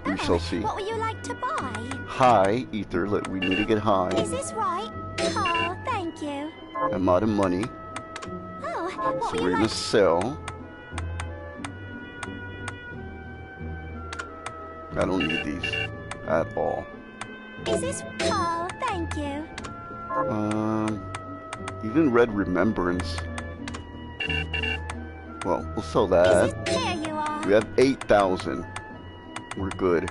We shall see. What would you like to buy? Hi, Ether. We need to get high. Is this right? Oh, thank you. I'm out of money. Oh, what So would we're you gonna like? sell. I don't need these at all. Is this? Oh, thank you. Even Red Remembrance. Well, we'll sell Is that. this? Here you are. We have 8,000. We're good.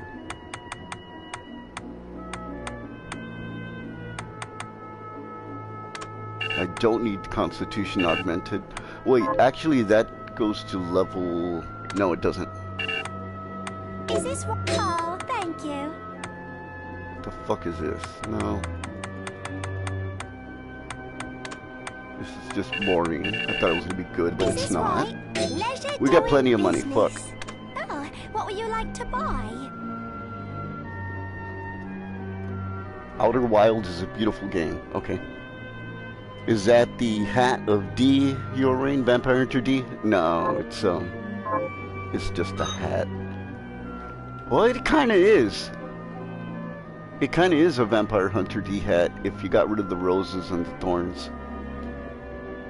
I don't need Constitution Augmented. Wait, actually that goes to level... No, it doesn't. Is this? Oh, thank you. What the fuck is this? No. This is just boring. I thought it was gonna be good, but Is it's this not. right? Leisure We got doing plenty of money, business. fuck. Oh, what would you like to buy? Outer Wilds is a beautiful game. Okay. Is that the hat of D, your reign, Vampire Hunter D? No, it's just a hat. Well, it kind of is. It kind of is a Vampire Hunter D hat if you got rid of the roses and the thorns.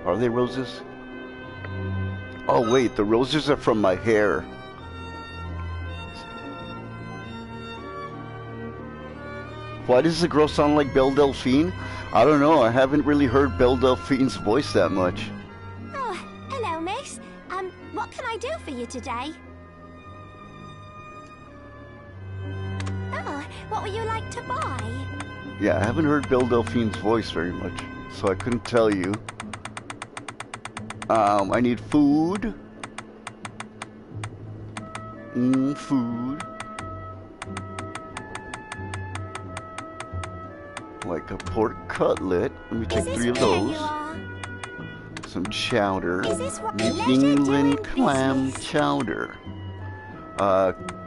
Are they roses? Oh wait, the roses are from my hair. Why does the girl sound like Belle Delphine? I don't know, I haven't really heard Belle Delphine's voice that much. Oh, hello, miss. What can I do for you today? Oh, what would you like to buy? Yeah, I haven't heard Belle Delphine's voice very much, so I couldn't tell you. I need food. Food. Like a pork cutlet. Let me take 3 of those. Some chowder. New England clam chowder.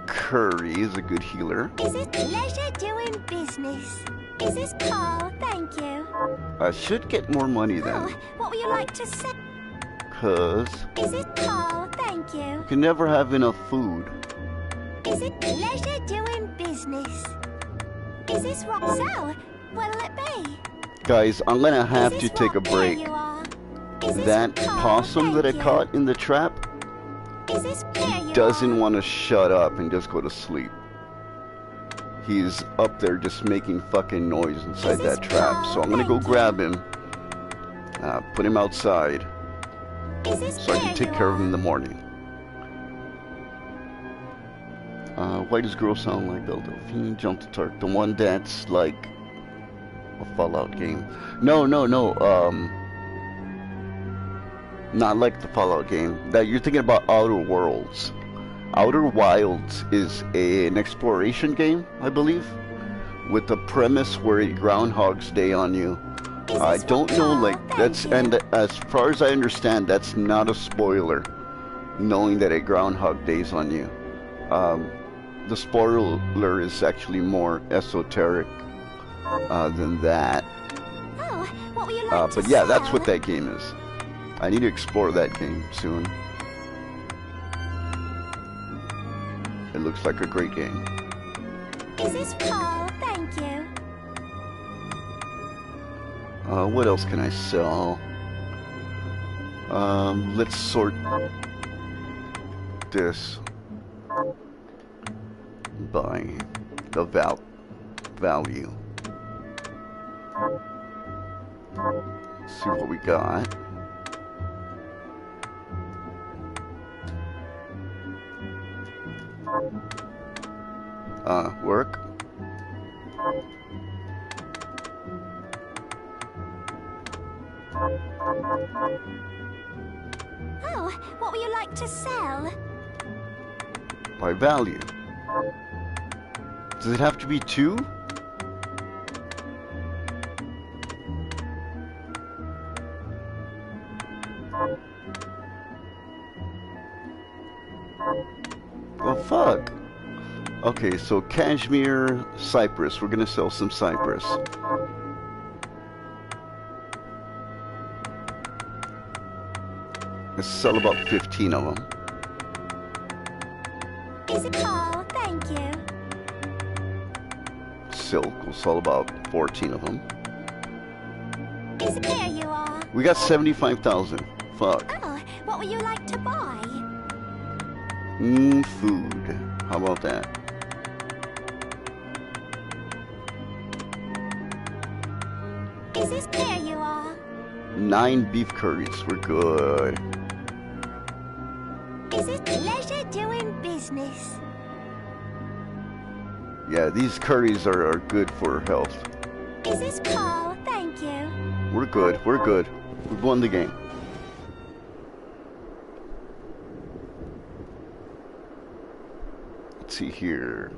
Curry is a good healer. Is it leisure doing business? Is this call? Thank you. I should get more money then. Oh, what would you like to say? Cause Is it call? Thank you. you can never have enough food. Is it leisure doing business? Is this what? So, what'll it be? Guys, I'm gonna have Is to this take a what? There break. you are. Is this That call? possum that I Thank you. caught in the trap Is this here you doesn't are. want to shut up and just go to sleep. He's up there just making fucking noise inside Is this that trap. So I'm gonna go thank you. grab him, put him outside, Is this so I here can take you care of him are. in the morning. Why does girl sound like Belle Delphine? Jump the Tark. The one that's like a Fallout game. No. Not like the Fallout game. That you're thinking about Outer Worlds. Outer Wilds is an exploration game, I believe, with a premise where it Groundhog's Day on you. I don't know, like, that's, and as far as I understand, that's not a spoiler, knowing that it Groundhog Days on you. The spoiler is actually more esoteric than that. Oh, what would you like to But yeah, that's sell? what that game is. I need to explore that game soon. looks like a great game. Is this Paul? Thank you. What else can I sell? Let's sort this by the value. See what we got. Work. Oh, what would you like to sell? By value. Does it have to be 2? Oh, fuck. Okay, so cashmere, cypress. We're gonna sell some cypress. Let's sell about 15 of them. Is it Paul? Thank you. Silk, we'll sell about 14 of them. Is it here you are? We got 75,000. Fuck. Oh, what would you like to buy? Food. How about that? Is this here you are? 9 beef curries. We're good. Is it pleasure doing business? Yeah, these curries are good for health. Is this Paul? Thank you. We're good. We're good. We've won the game. Let's see here.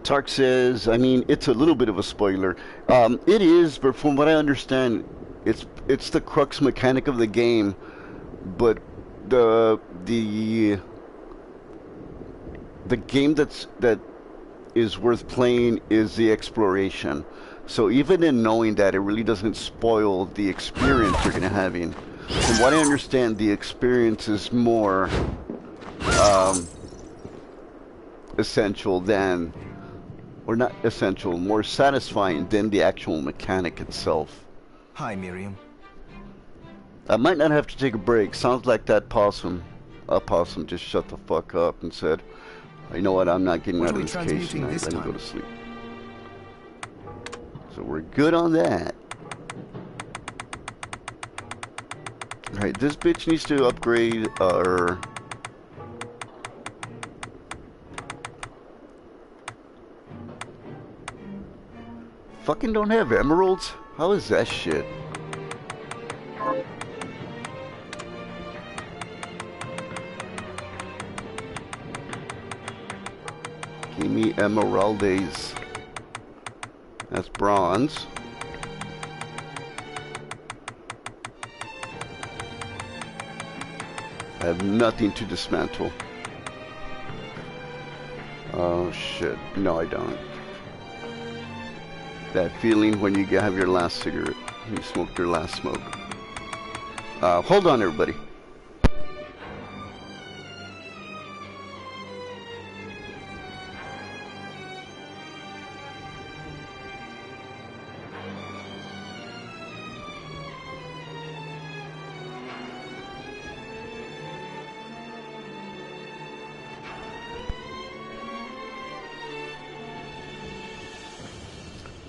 Tark says, I mean, it's a little bit of a spoiler. It is, but from what I understand, it's the crux mechanic of the game. But the game that is worth playing is the exploration. So even in knowing that, it really doesn't spoil the experience you're going to have. From what I understand, the experience is more essential than, or not essential, more satisfying than the actual mechanic itself. Hi, Miriam. I might not have to take a break. Sounds like that possum just shut the fuck up and said, you know what, I'm not getting out of this case tonight. Let me go to sleep. So we're good on that. Alright, this bitch needs to upgrade our... Fucking don't have emeralds? How is that shit? Give me emeraldes. That's bronze. I have nothing to dismantle. Oh shit. No, I don't. That feeling when you have your last cigarette. You smoked your last smoke. Hold on, everybody.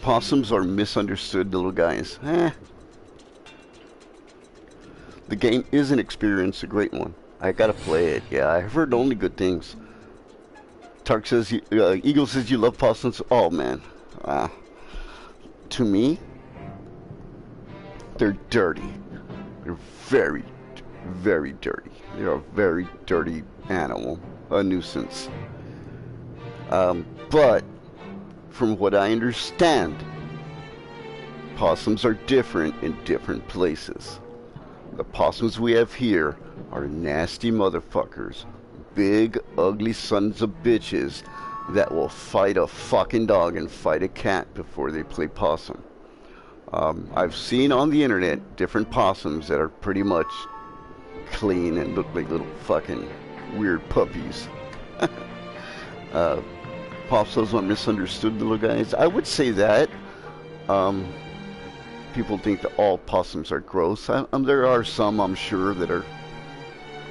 Possums are misunderstood little guys. The game is an experience, a great one. I gotta play it. Yeah, I've heard only good things. Tark says, Eagle says you love possums. Oh man, to me, they're dirty. They're very, very dirty. They're a very dirty animal, a nuisance. But from what I understand, possums are different in different places. The possums we have here are nasty motherfuckers. Big, ugly sons of bitches that will fight a fucking dog and fight a cat before they play possum. I've seen on the internet different possums that are pretty much clean and look like little fucking weird puppies. Possums are misunderstood little guys. I would say that. People think that all possums are gross. There are some, I'm sure, that are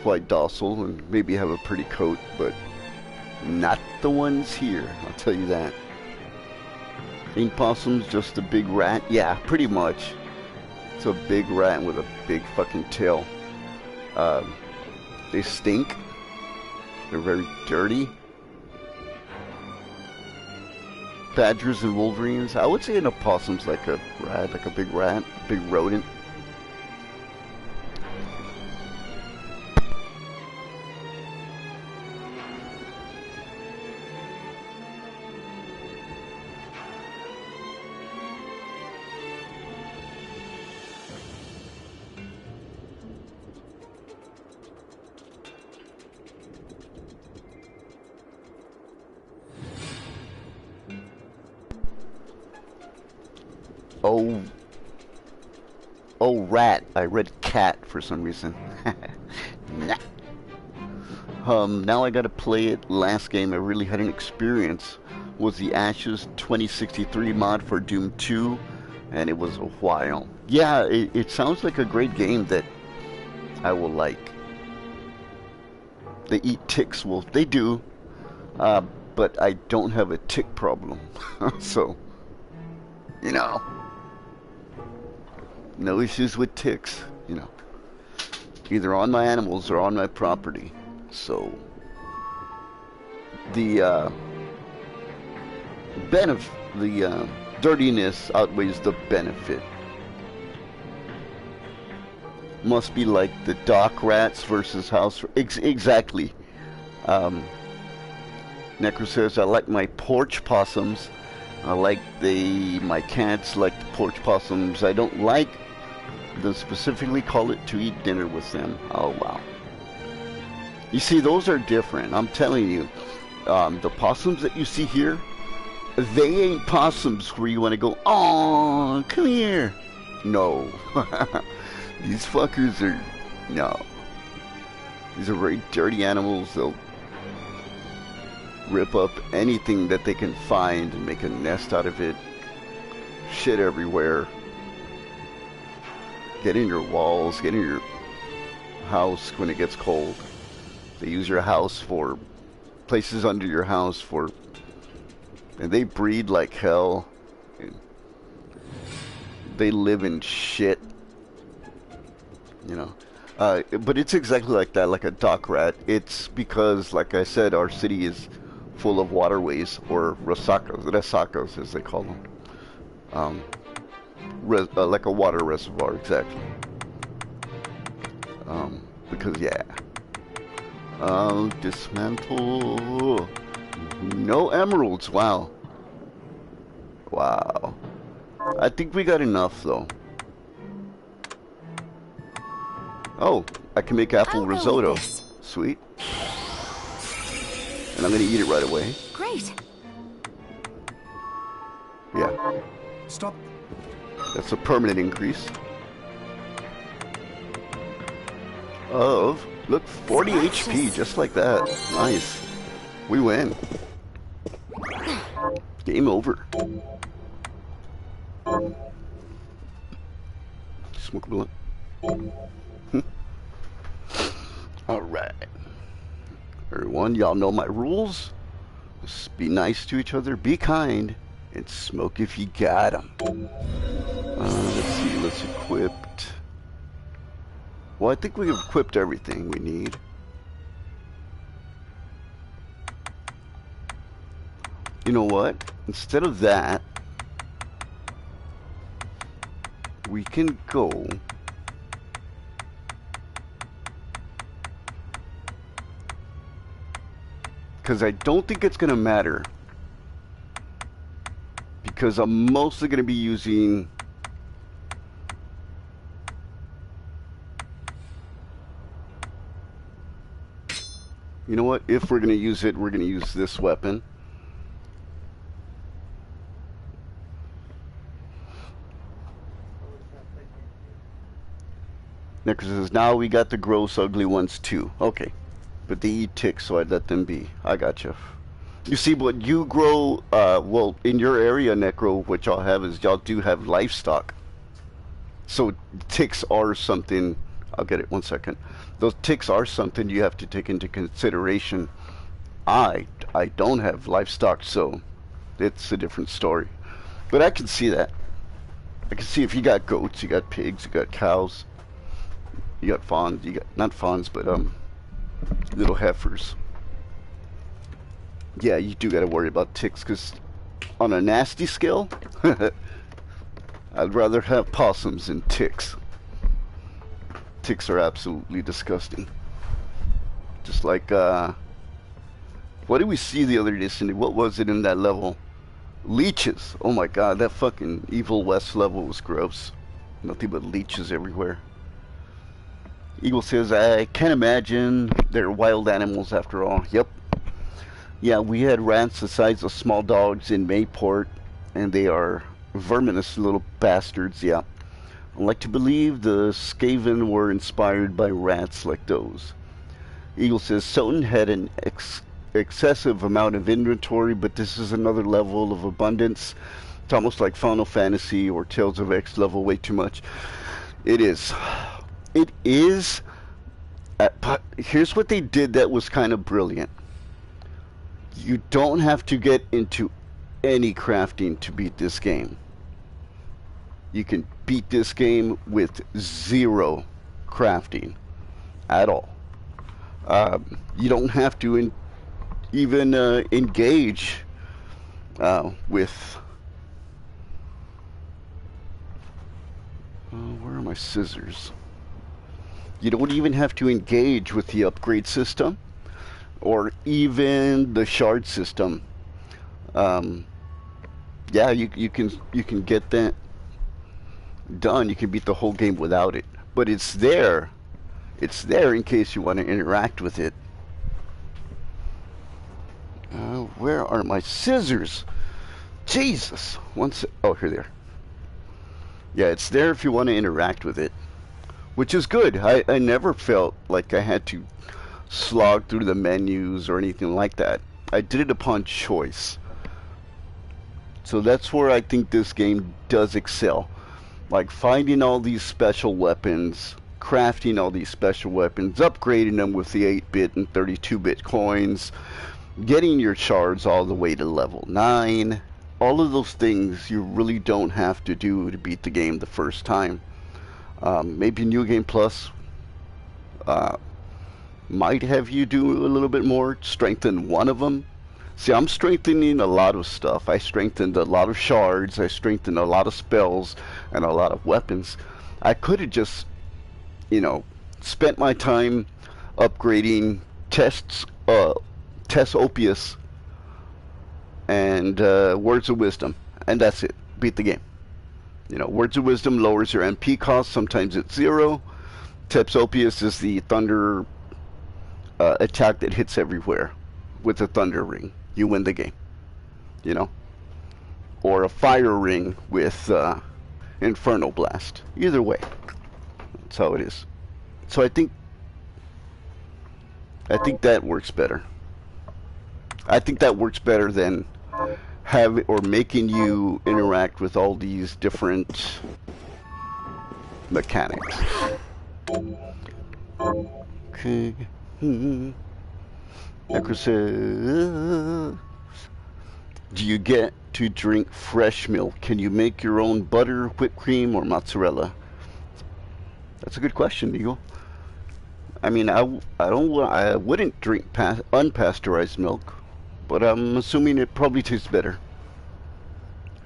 quite docile and maybe have a pretty coat, but not the ones here, I'll tell you that. Ain't possums just a big rat? Yeah, pretty much. It's a big rat with a big fucking tail. They stink. They're very dirty. Badgers and wolverines. I would say an opossum's like a rat, like a big rat, big rodent. Oh, rat. I read cat for some reason. Nah. Now I gotta play it. Last game I really had an experience was the Ashes 2063 mod for Doom 2, and it was a while. Yeah, it sounds like a great game that I will like. They eat ticks, well, they do, but I don't have a tick problem, so, you know. No issues with ticks, you know, either on my animals or on my property. So the dirtiness outweighs the benefit. Must be like the dock rats versus house. Exactly. Necro says, I like my porch possums. I like my cats like the porch possums. I don't like them specifically call it to eat dinner with them. Oh, wow. You see, those are different. I'm telling you, the possums that you see here, they ain't possums where you want to go, oh, come here. No. These fuckers are, no. These are very dirty animals. They'll rip up anything that they can find and make a nest out of it. Shit everywhere. Get in your walls, get in your house when it gets cold. They use your house for places under your house for, and they breed like hell. They live in shit, you know. But it's exactly like that, like a dock rat. It's because, like I said, our city is full of waterways, or resacas as they call them. Like a water reservoir, exactly. Because, yeah. Dismantle. No emeralds, wow. Wow. I think we got enough, though. Oh, I can make apple risotto. Sweet. And I'm gonna eat it right away. Great. Yeah. Stop. That's a permanent increase. Of, look, 40 HP, just like that. Nice. We win. Game over. Smoke a blunt. Alright. Everyone, y'all know my rules. Just be nice to each other, be kind, and smoke if you got them. Let's see, let's equip. Well, I think we've equipped everything we need. You know what? Instead of that, we can go because I don't think it's gonna matter, because I'm mostly gonna be using you know what, if we're gonna use it, we're gonna use this weapon. Next says, now we got the gross ugly ones too. Okay, but they eat ticks, so I let them be. I gotcha. You see, what you grow, well, in your area, Necro, what y'all have is y'all do have livestock. So ticks are something, I'll get it 1 second. Those ticks are something you have to take into consideration. I don't have livestock, so it's a different story. But I can see that. I can see if you got goats, you got pigs, you got cows, you got fawns, you got, not fawns, but little heifers. Yeah, you do gotta worry about ticks, because on a nasty scale, I'd rather have possums than ticks. Ticks are absolutely disgusting. Just like, what did we see the other day, Cindy? What was it in that level? Leeches. Oh my god, that fucking Evil West level was gross. Nothing but leeches everywhere. Eagle says, I can't imagine they're wild animals after all. Yep. Yeah, we had rats the size of small dogs in Mayport, and they are verminous little bastards, yeah. I like to believe the Skaven were inspired by rats like those. Eagle says, Soten had an excessive amount of inventory, but this is another level of abundance. It's almost like Final Fantasy or Tales of X level, way too much. It is. It is. But here's what they did that was kind of brilliant. You don't have to get into any crafting to beat this game. You can beat this game with 0 crafting at all. You don't have to even engage with... where are my scissors? You don't even have to engage with the upgrade system or even the shard system. Yeah, you can get that done. You can beat the whole game without it, but it's there. It's there in case you want to interact with it. Where are my scissors? Jesus! Oh, here they are. Yeah, it's there if you want to interact with it, which is good. I never felt like I had to slog through the menus or anything like that. I did it upon choice. So that's where I think this game does excel. Like finding all these special weapons, crafting all these special weapons, upgrading them with the 8-bit and 32-bit coins, getting your shards all the way to level 9. All of those things you really don't have to do to beat the game the first time. Maybe New Game Plus might have you do a little bit more, strengthen one of them. See, I'm strengthening a lot of stuff. I strengthened a lot of shards, I strengthened a lot of spells, and a lot of weapons. I could have just, you know, spent my time upgrading Test Opius and Words of Wisdom, and that's it. Beat the game. You know, Words of Wisdom lowers your MP cost. Sometimes it's 0. Test Opius is the thunder attack that hits everywhere with a thunder ring. You win the game, you know, or a fire ring with Inferno Blast. Either way, that's how it is. So I think that works better. I think that works better than making you interact with all these different mechanics. Okay. Necro says, do you get to drink fresh milk? Can you make your own butter, whipped cream, or mozzarella? That's a good question, Eagle. I mean, I wouldn't drink unpasteurized milk, but I'm assuming it probably tastes better.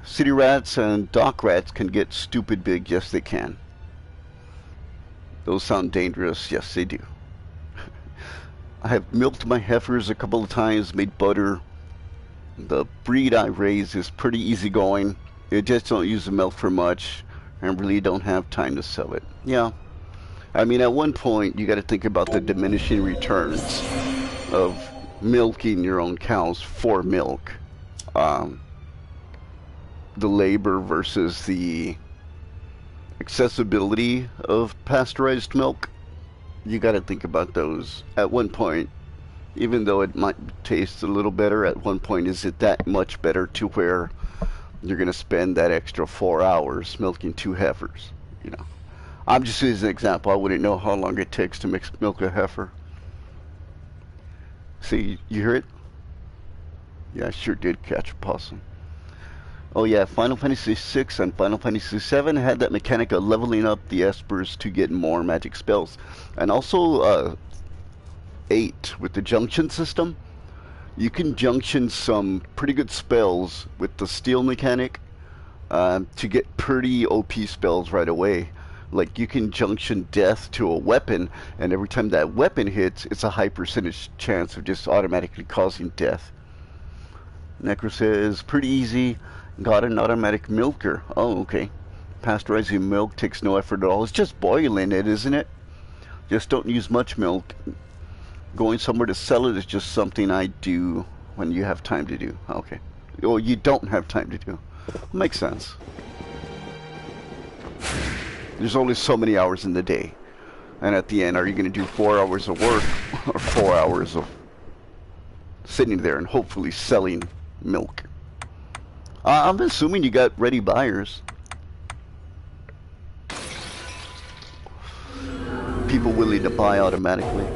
City rats and dock rats can get stupid big. Yes, they can. Those sound dangerous. Yes, they do. I have milked my heifers a couple of times, made butter. The breed I raise is pretty easygoing. They just don't use the milk for much and really don't have time to sell it. Yeah. I mean, at one point, you got to think about the diminishing returns of milking your own cows for milk. The labor versus the accessibility of pasteurized milk. You got to think about those. At one point, Even though it might taste a little better at one point, is it that much better to where you're going to spend that extra 4 hours milking 2 heifers? You know, I'm just using an example. I wouldn't know how long it takes to milk a heifer. See, you hear it? Yeah, I sure did catch a possum. Oh yeah, Final Fantasy VI and Final Fantasy VII had that mechanic of leveling up the espers to get more magic spells. And also 8 with the junction system. You can junction some pretty good spells with the steel mechanic to get pretty OP spells right away. Like you can junction death to a weapon, and every time that weapon hits, it's a high percentage chance of just automatically causing death. Necro says, pretty easy. Got an automatic milker. Oh, okay. Pasteurizing milk takes no effort at all. It's just boiling it, isn't it? Just don't use much milk. Going somewhere to sell it is just something I do when you have time to do. Okay. Oh, you don't have time to do. Makes sense. There's only so many hours in the day. And at the end, are you going to do 4 hours of work or 4 hours of sitting there and hopefully selling milk? I'm assuming you got ready buyers. People willing to buy automatically.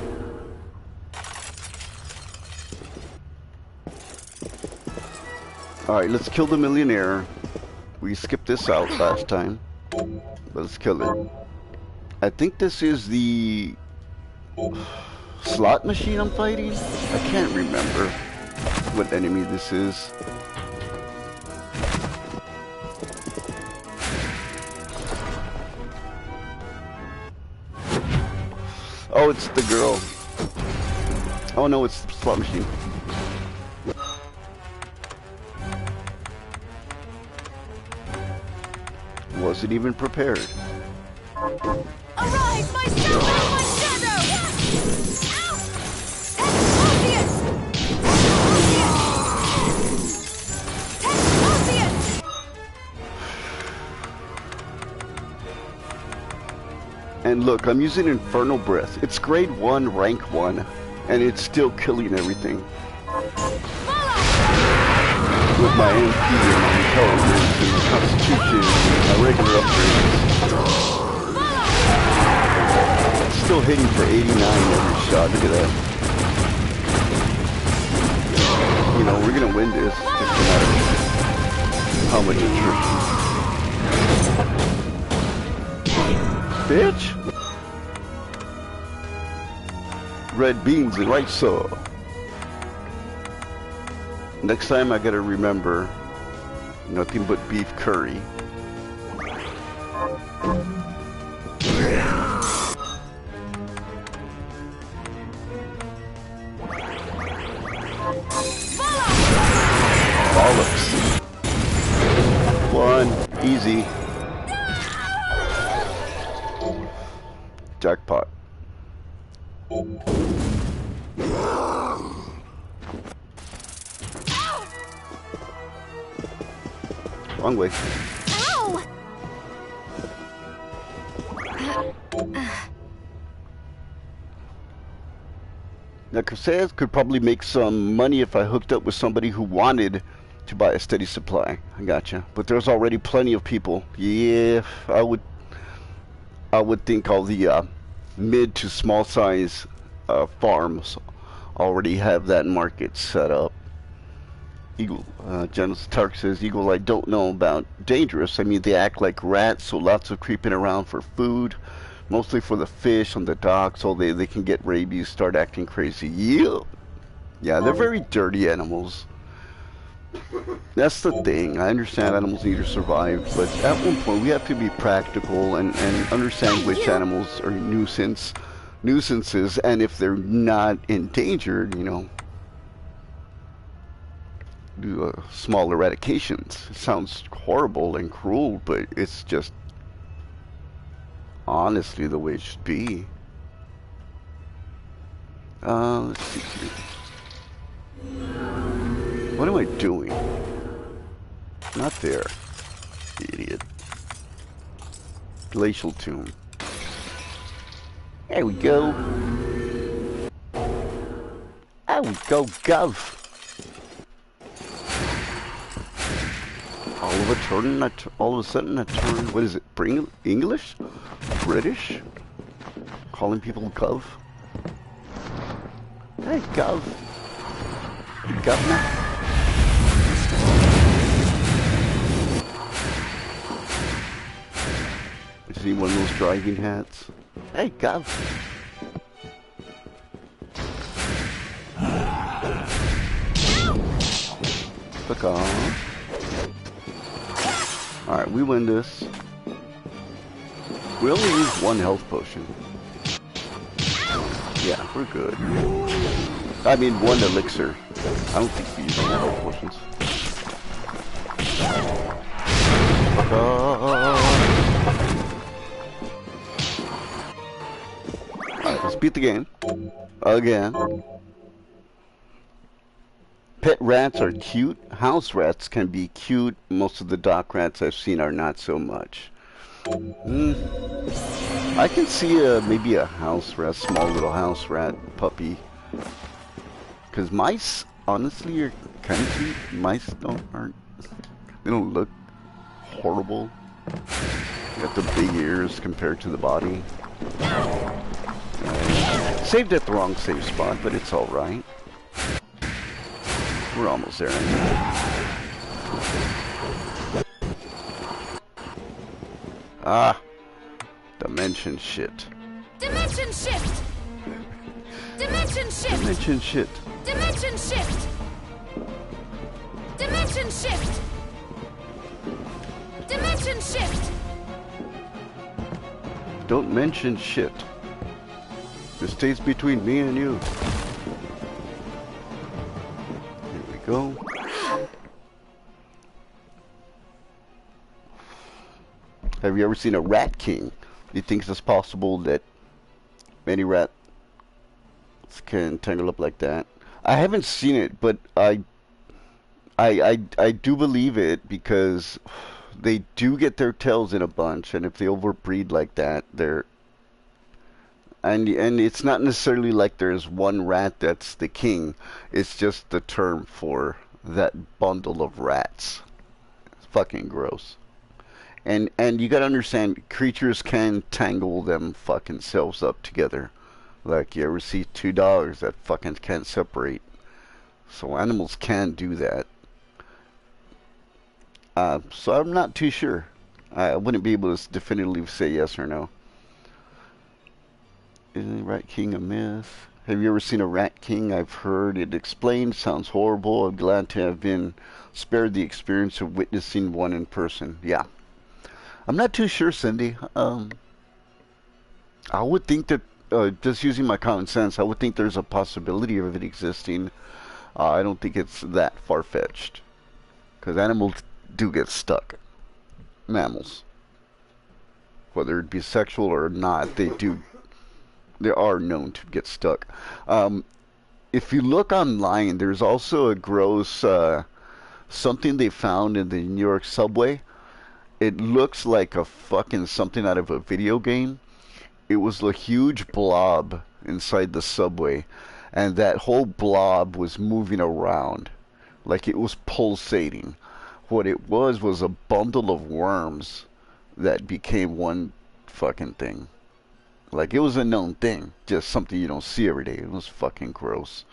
Alright, let's kill the millionaire. We skipped this out last time. Let's kill it. I think this is the slot machine I'm fighting? I can't remember what enemy this is. Oh, it's the girl. Oh no, it's the slot machine. Wasn't even prepared. Arise, my shadow, my shadow! Ow! Explosius! Explosius! And look, I'm using Infernal Breath. It's grade 1, rank 1, and it's still killing everything. With my MP and my intelligence and my constitution and my regular upgrades. It's still hitting for 89 every shot. Look at that. You know, we're gonna win this. Just no matter how much attrition. Bitch! Red beans and right so. Next time I gotta remember nothing but beef curry. Bollocks. One, easy. Jackpot. Wrong way. Ow! Now, Casillas could probably make some money if I hooked up with somebody who wanted to buy a steady supply. I gotcha. But there's already plenty of people. Yeah, I would think all the mid to small size farms already have that market set up. Eagle, Genesis Tark says, Eagle, I don't know about dangerous. I mean, they act like rats, so lots of creeping around for food, mostly for the fish on the dock, so they can get rabies, start acting crazy. Yeah, they're very dirty animals. That's the thing. I understand animals need to survive, but at one point we have to be practical and understand which animals are nuisances, and if they're not endangered, you know, do small eradications. It sounds horrible and cruel, but it's just honestly the way it should be. Let's see here. What am I doing? Not there. Idiot. Glacial tomb. There we go. There we go, Gov. All of a sudden I turn, what is it, English? British? Calling people Gov? Hey, Gov. Governor? I see one of those driving hats. Hey, Gov. Fuck off. Alright, we win this. We only use one health potion. Yeah, we're good. I mean, one elixir. I don't think we use any health potions. Alright, let's beat the game. Again. Pet rats are cute. House rats can be cute. Most of the dock rats I've seen are not so much. I can see maybe a house rat, small little house rat puppy. Because mice, honestly, are kind of cute. Mice they don't look horrible. Got the big ears compared to the body. Saved at the wrong save spot, but it's alright. We're almost there. Ah, dimension shit. Dimension shift. Dimension shift. Dimension shit. Dimension shift. Dimension shift. Dimension shift. Don't mention shit. This stays between me and you. Here we go. Have you ever seen a rat king? Do you think it's possible that many rats can tangle up like that? I haven't seen it, but I do believe it because they do get their tails in a bunch, and if they overbreed like that, they're and it's not necessarily like there's one rat that's the king. It's just the term for that bundle of rats. It's fucking gross. And you gotta understand, creatures can tangle them fucking selves up together. Like, you ever see two dogs that fucking can't separate? So animals can do that. So I'm not too sure. I wouldn't be able to definitively say yes or no. Isn't the Rat King a myth? Have you ever seen a Rat King? I've heard it explained. Sounds horrible. I'm glad to have been spared the experience of witnessing one in person. Yeah. I'm not too sure, Cindy. I would think that, just using my common sense, I would think there's a possibility of it existing. I don't think it's that far-fetched. Because animals do get stuck. Mammals. Whether it be sexual or not, they are known to get stuck. If you look online, there's also a gross, something they found in the New York subway. It looks like a fucking something out of a video game. It was a huge blob inside the subway, and that whole blob was moving around like it was pulsating. What it was a bundle of worms that became one fucking thing. Like, it was a known thing, just something you don't see every day. It was fucking gross.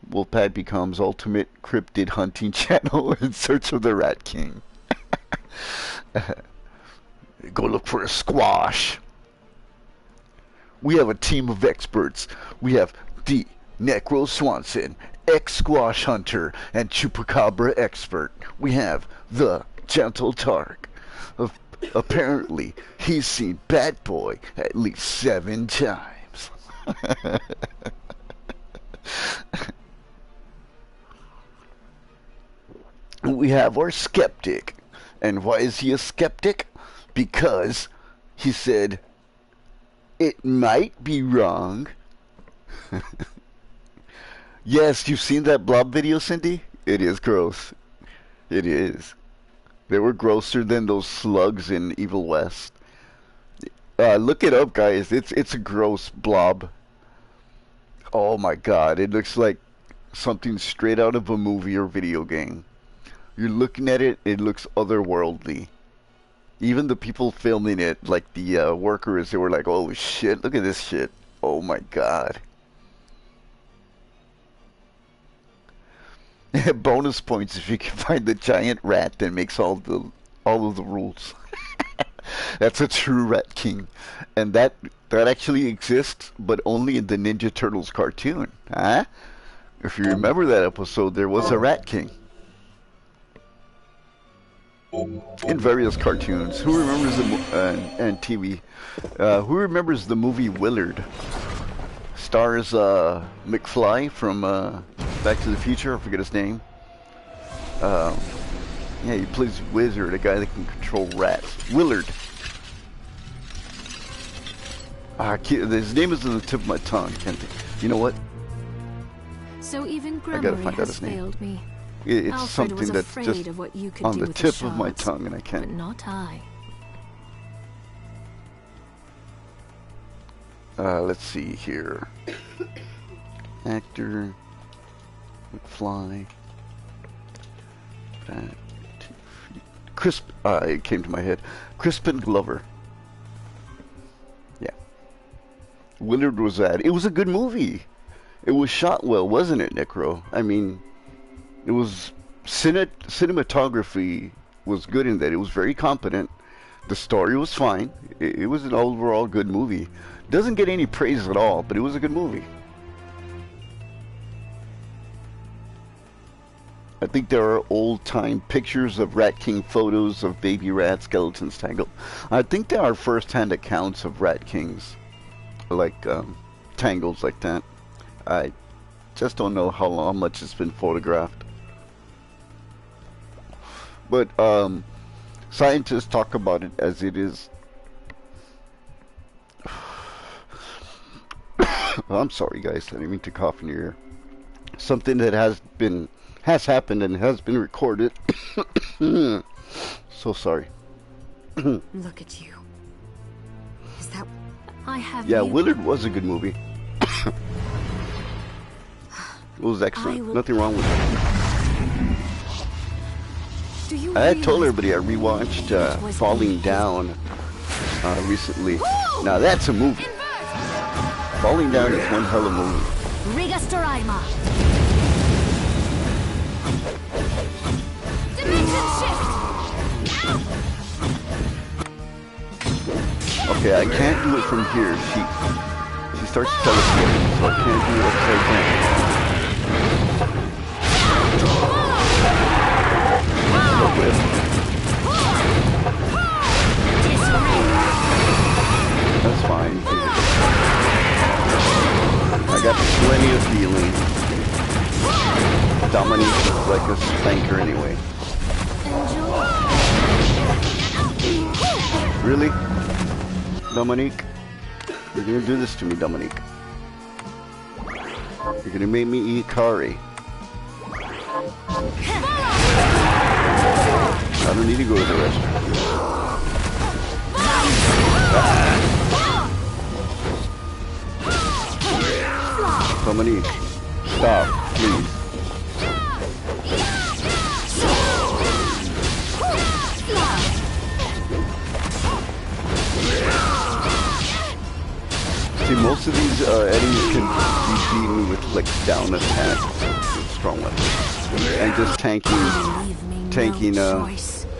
Wolfpack becomes ultimate cryptid hunting channel in search of the Rat King. Go look for a squash. We have a team of experts. We have the Necro Swanson, ex-squash hunter and chupacabra expert. We have the Gentle Tark. Apparently, he's seen Bat Boy at least 7 times. We have our skeptic. And why is he a skeptic? Because he said, it might be wrong. Yes, you've seen that blob video, Cindy? It is gross. It is. They were grosser than those slugs in Evil West. Look it up, guys. It's a gross blob. Oh my god, it looks like something straight out of a movie or video game. You're looking at it, it looks otherworldly. Even the people filming it, like the workers, they were like, oh shit, look at this shit. Oh my god. Bonus points if you can find the giant rat that makes all of the rules. That's a true Rat King. And that actually exists, but only in the Ninja Turtles cartoon. Huh? If you remember that episode, there was a Rat King. In various cartoons. Who remembers and TV? Who remembers the movie Willard? Stars McFly from Back to the Future. I forget his name. Yeah, he plays Wizard, a guy that can control rats. Willard. His name is on the tip of my tongue. Can't think. You know what? So even I gotta grammar find out has his name. failed me. It's Alfred something was that's afraid just of what you could on do the with tip the of my shards, tongue, and I but can't. not I. Let's see here. Actor, McFly. Crisp. It came to my head. Crispin Glover. Yeah. Willard was that. It was a good movie. It was shot well, wasn't it, Necro? I mean, it was cinematography was good in that. It was very competent. The story was fine. It was an overall good movie. Doesn't get any praise at all, but it was a good movie. I think there are old-time pictures of Rat King photos of baby rat skeletons tangled. I think there are first-hand accounts of Rat Kings, like tangles like that. I just don't know how much it's been photographed. But scientists talk about it as it is. I'm sorry, guys. I didn't mean to cough in your ear. Something that has happened and has been recorded. So sorry. Look at you. Is that... I have Yeah, you. Willard was a good movie. It was excellent. Nothing wrong with it. Do you I had told realize everybody I rewatched Falling Down recently. Now that's a movie. Falling Down is one hell of a movie. Riga Storaima. Dimension shift! Okay, I can't do it from here. She starts teleporting, so I can't do it upside down. Whip. That's fine. I got plenty of healing. Dominique is like a spanker anyway. Really? Dominique? You're gonna do this to me, Dominique. You're gonna make me eat curry. I don't need to go to the restroom. Dominique, stop, please. See, most of these enemies can be beaten with like down attacks with strong weapons, and just tanking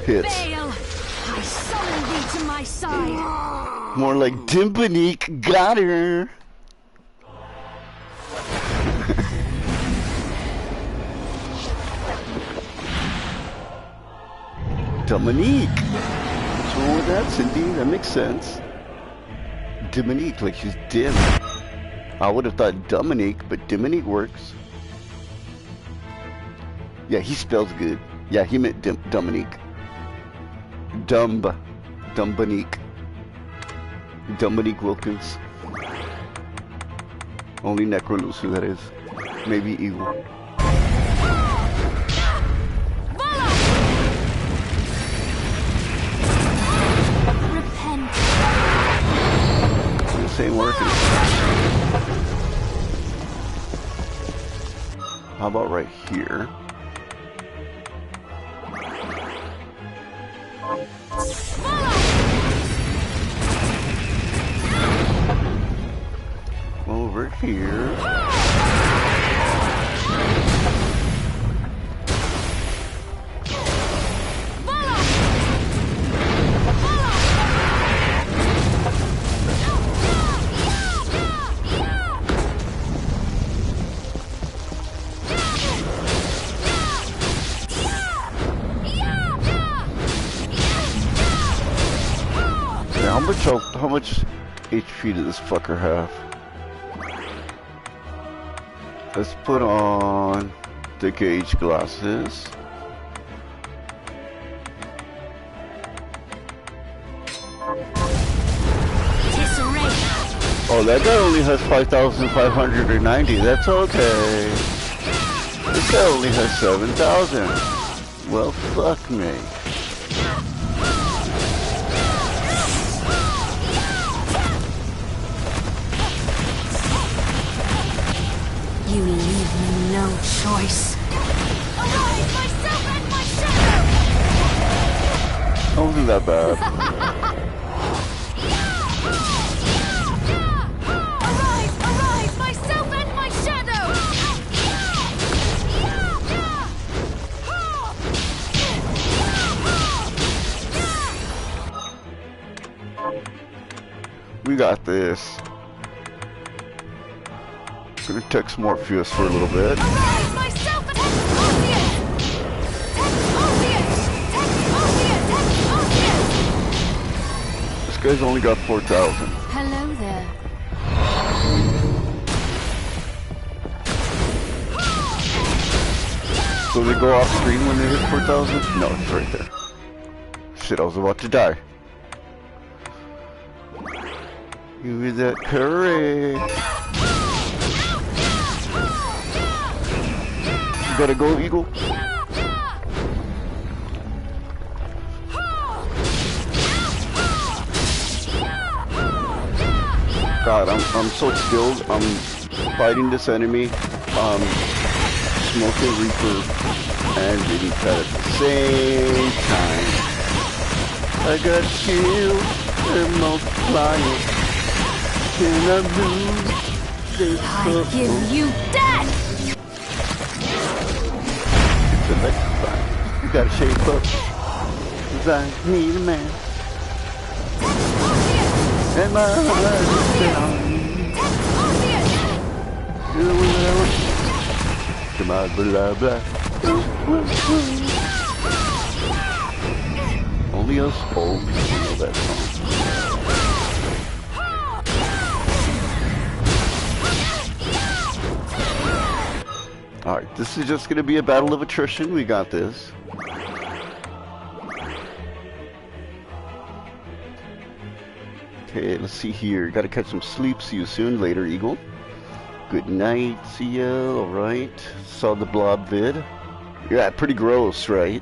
hits. I summon thee to my side. More like Dimpanique got her. Dominique. What's wrong with that, Cindy? That makes sense. Dominique, like she's dim. I would have thought Dominique, but Dominique works. Yeah, he spells good. Yeah, he meant Dominique. Dominique. Dominique Wilkins. Only Necro knows who that is. Maybe Evil. This ain't working. How about right here? Over here. How much HP does this fucker have? Let's put on the gauge glasses. Oh, that guy only has 5,590. That's okay. This guy only has 7,000. Well, fuck me. You leave me no choice. Arise, myself and my shadow! That wasn't that bad. Arise, arise, myself and my shadow! We got this. Gonna text Morpheus for a little bit. Arise, myself and This guy's only got 4,000. Hello there. So they go off screen when they hit 4,000? No, it's right there. Shit, I was about to die. Give me that courage. You gotta go, Eagle. God, I'm so skilled. I'm fighting this enemy, smoking Reaper, and reading Cat at the same time. I got shield and multiplying. Can I lose this? I give you death! The next time, you gotta shape up. 'Cause I need a man. And my heart is down. Blah, blah, blah. Only us old people know that song. Alright, this is just gonna be a battle of attrition. We got this. Okay, let's see here. Gotta catch some sleep. See you soon. Later, Eagle. Good night. See ya. Alright. Saw the blob vid. Yeah, pretty gross, right?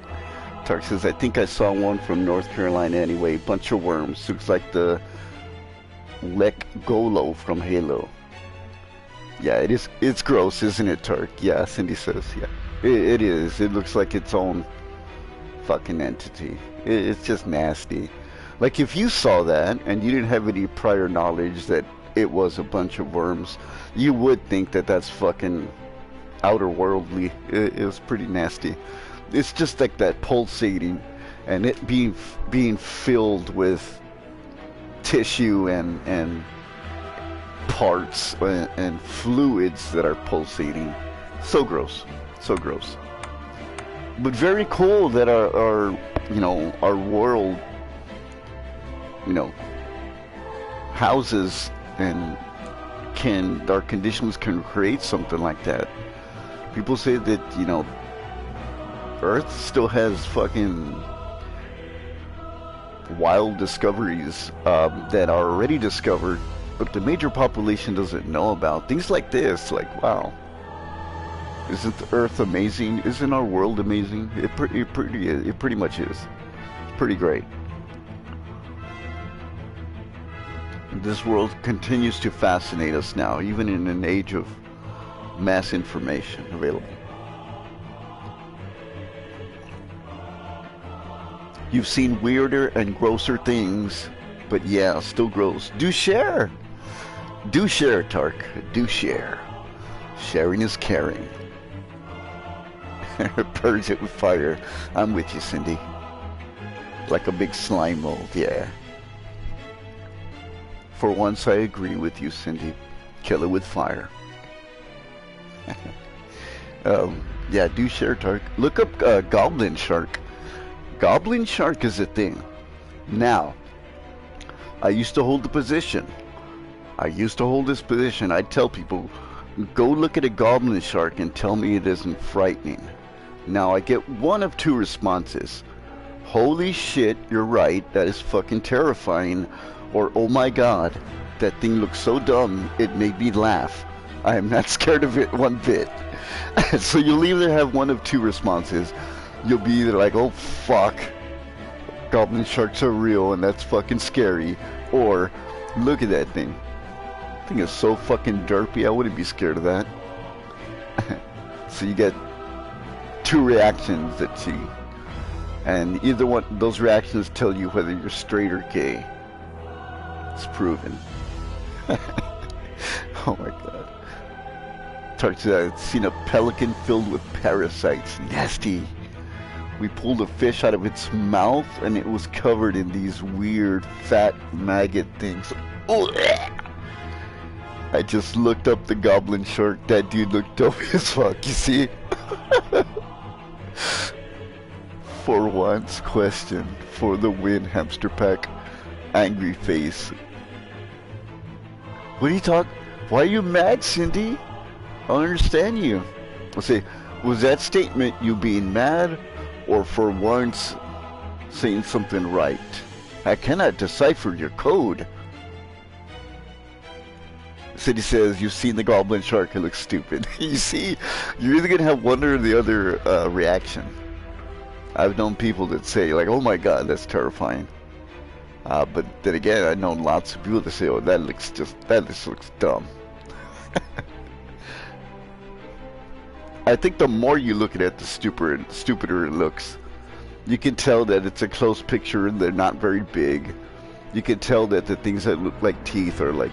Tark says, I think I saw one from North Carolina anyway. Bunch of worms. Looks like the Lek Golo from Halo. Yeah, it is. It's gross, isn't it, Tark? Yeah, Cindy says, yeah. It is. It looks like its own fucking entity. It's just nasty. Like, if you saw that and you didn't have any prior knowledge that it was a bunch of worms, you would think that that's fucking outer worldly. It was pretty nasty. It's just like that pulsating, and it being filled with tissue and parts and fluids that are pulsating. So gross. So gross. But very cool that our you know, our world, you know, houses and our conditions can create something like that. People say that, you know, Earth still has fucking wild discoveries that are already discovered, but the major population doesn't know about. Things like this, like, wow, isn't the Earth amazing? Isn't our world amazing? It pretty much is. It's pretty great. This world continues to fascinate us now, even in an age of mass information available. You've seen weirder and grosser things, but yeah, still gross. Do share! Do share, Tark. Do share. Sharing is caring. Purge it with fire. I'm with you, Cindy. Like a big slime mold, yeah. For once, I agree with you, Cindy. Kill it with fire. Yeah, do share, Tark. Look up Goblin Shark. Goblin Shark is a thing. Now, I used to hold the position. I used to hold this position. I'd tell people, go look at a Goblin Shark and tell me it isn't frightening. Now, I get one of two responses. Holy shit, you're right, that is fucking terrifying. Or, oh my god, that thing looks so dumb, it made me laugh. I am not scared of it one bit. So you'll either have one of two responses. You'll be either like, oh fuck, Goblin Sharks are real and that's fucking scary. Or, look at that thing. That thing is so fucking derpy, I wouldn't be scared of that. So you get two reactions that see. And either one, those reactions tell you whether you're straight or gay. It's proven. Oh my god. Talked to I'd seen a pelican filled with parasites. Nasty. We pulled a fish out of its mouth and it was covered in these weird fat maggot things. Oh, I just looked up the Goblin Shark. That dude looked dope as fuck, you see? For once, question for the win, Hamster Pack. Angry face. What are you talking? Why are you mad, Cindy? I don't understand you. I'll say, was that statement you being mad, or for once saying something right? I cannot decipher your code. Cindy says, you've seen the Goblin Shark, it looks stupid. You see, you're either gonna have one or the other reaction. I've known people that say, like, oh my god, that's terrifying. But then again, I've known lots of people that say, oh, that just looks dumb. I think the more you look at it, the stupider it looks. You can tell that it's a close picture and they're not very big. You can tell that the things that look like teeth are like,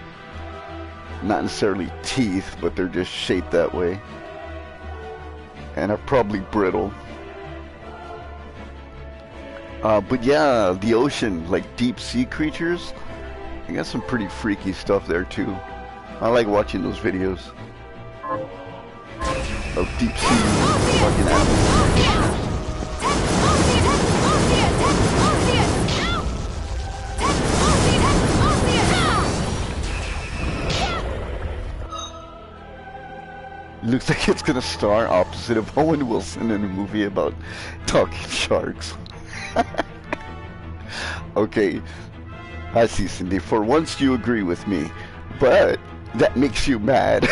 not necessarily teeth, but they're just shaped that way. And are probably brittle. But yeah, the ocean, like deep sea creatures, I got some pretty freaky stuff there too. I like watching those videos of deep sea fucking animals. Looks like it's gonna star opposite of Owen Wilson in a movie about talking sharks. Okay, I see, Cindy. For once you agree with me, but that makes you mad.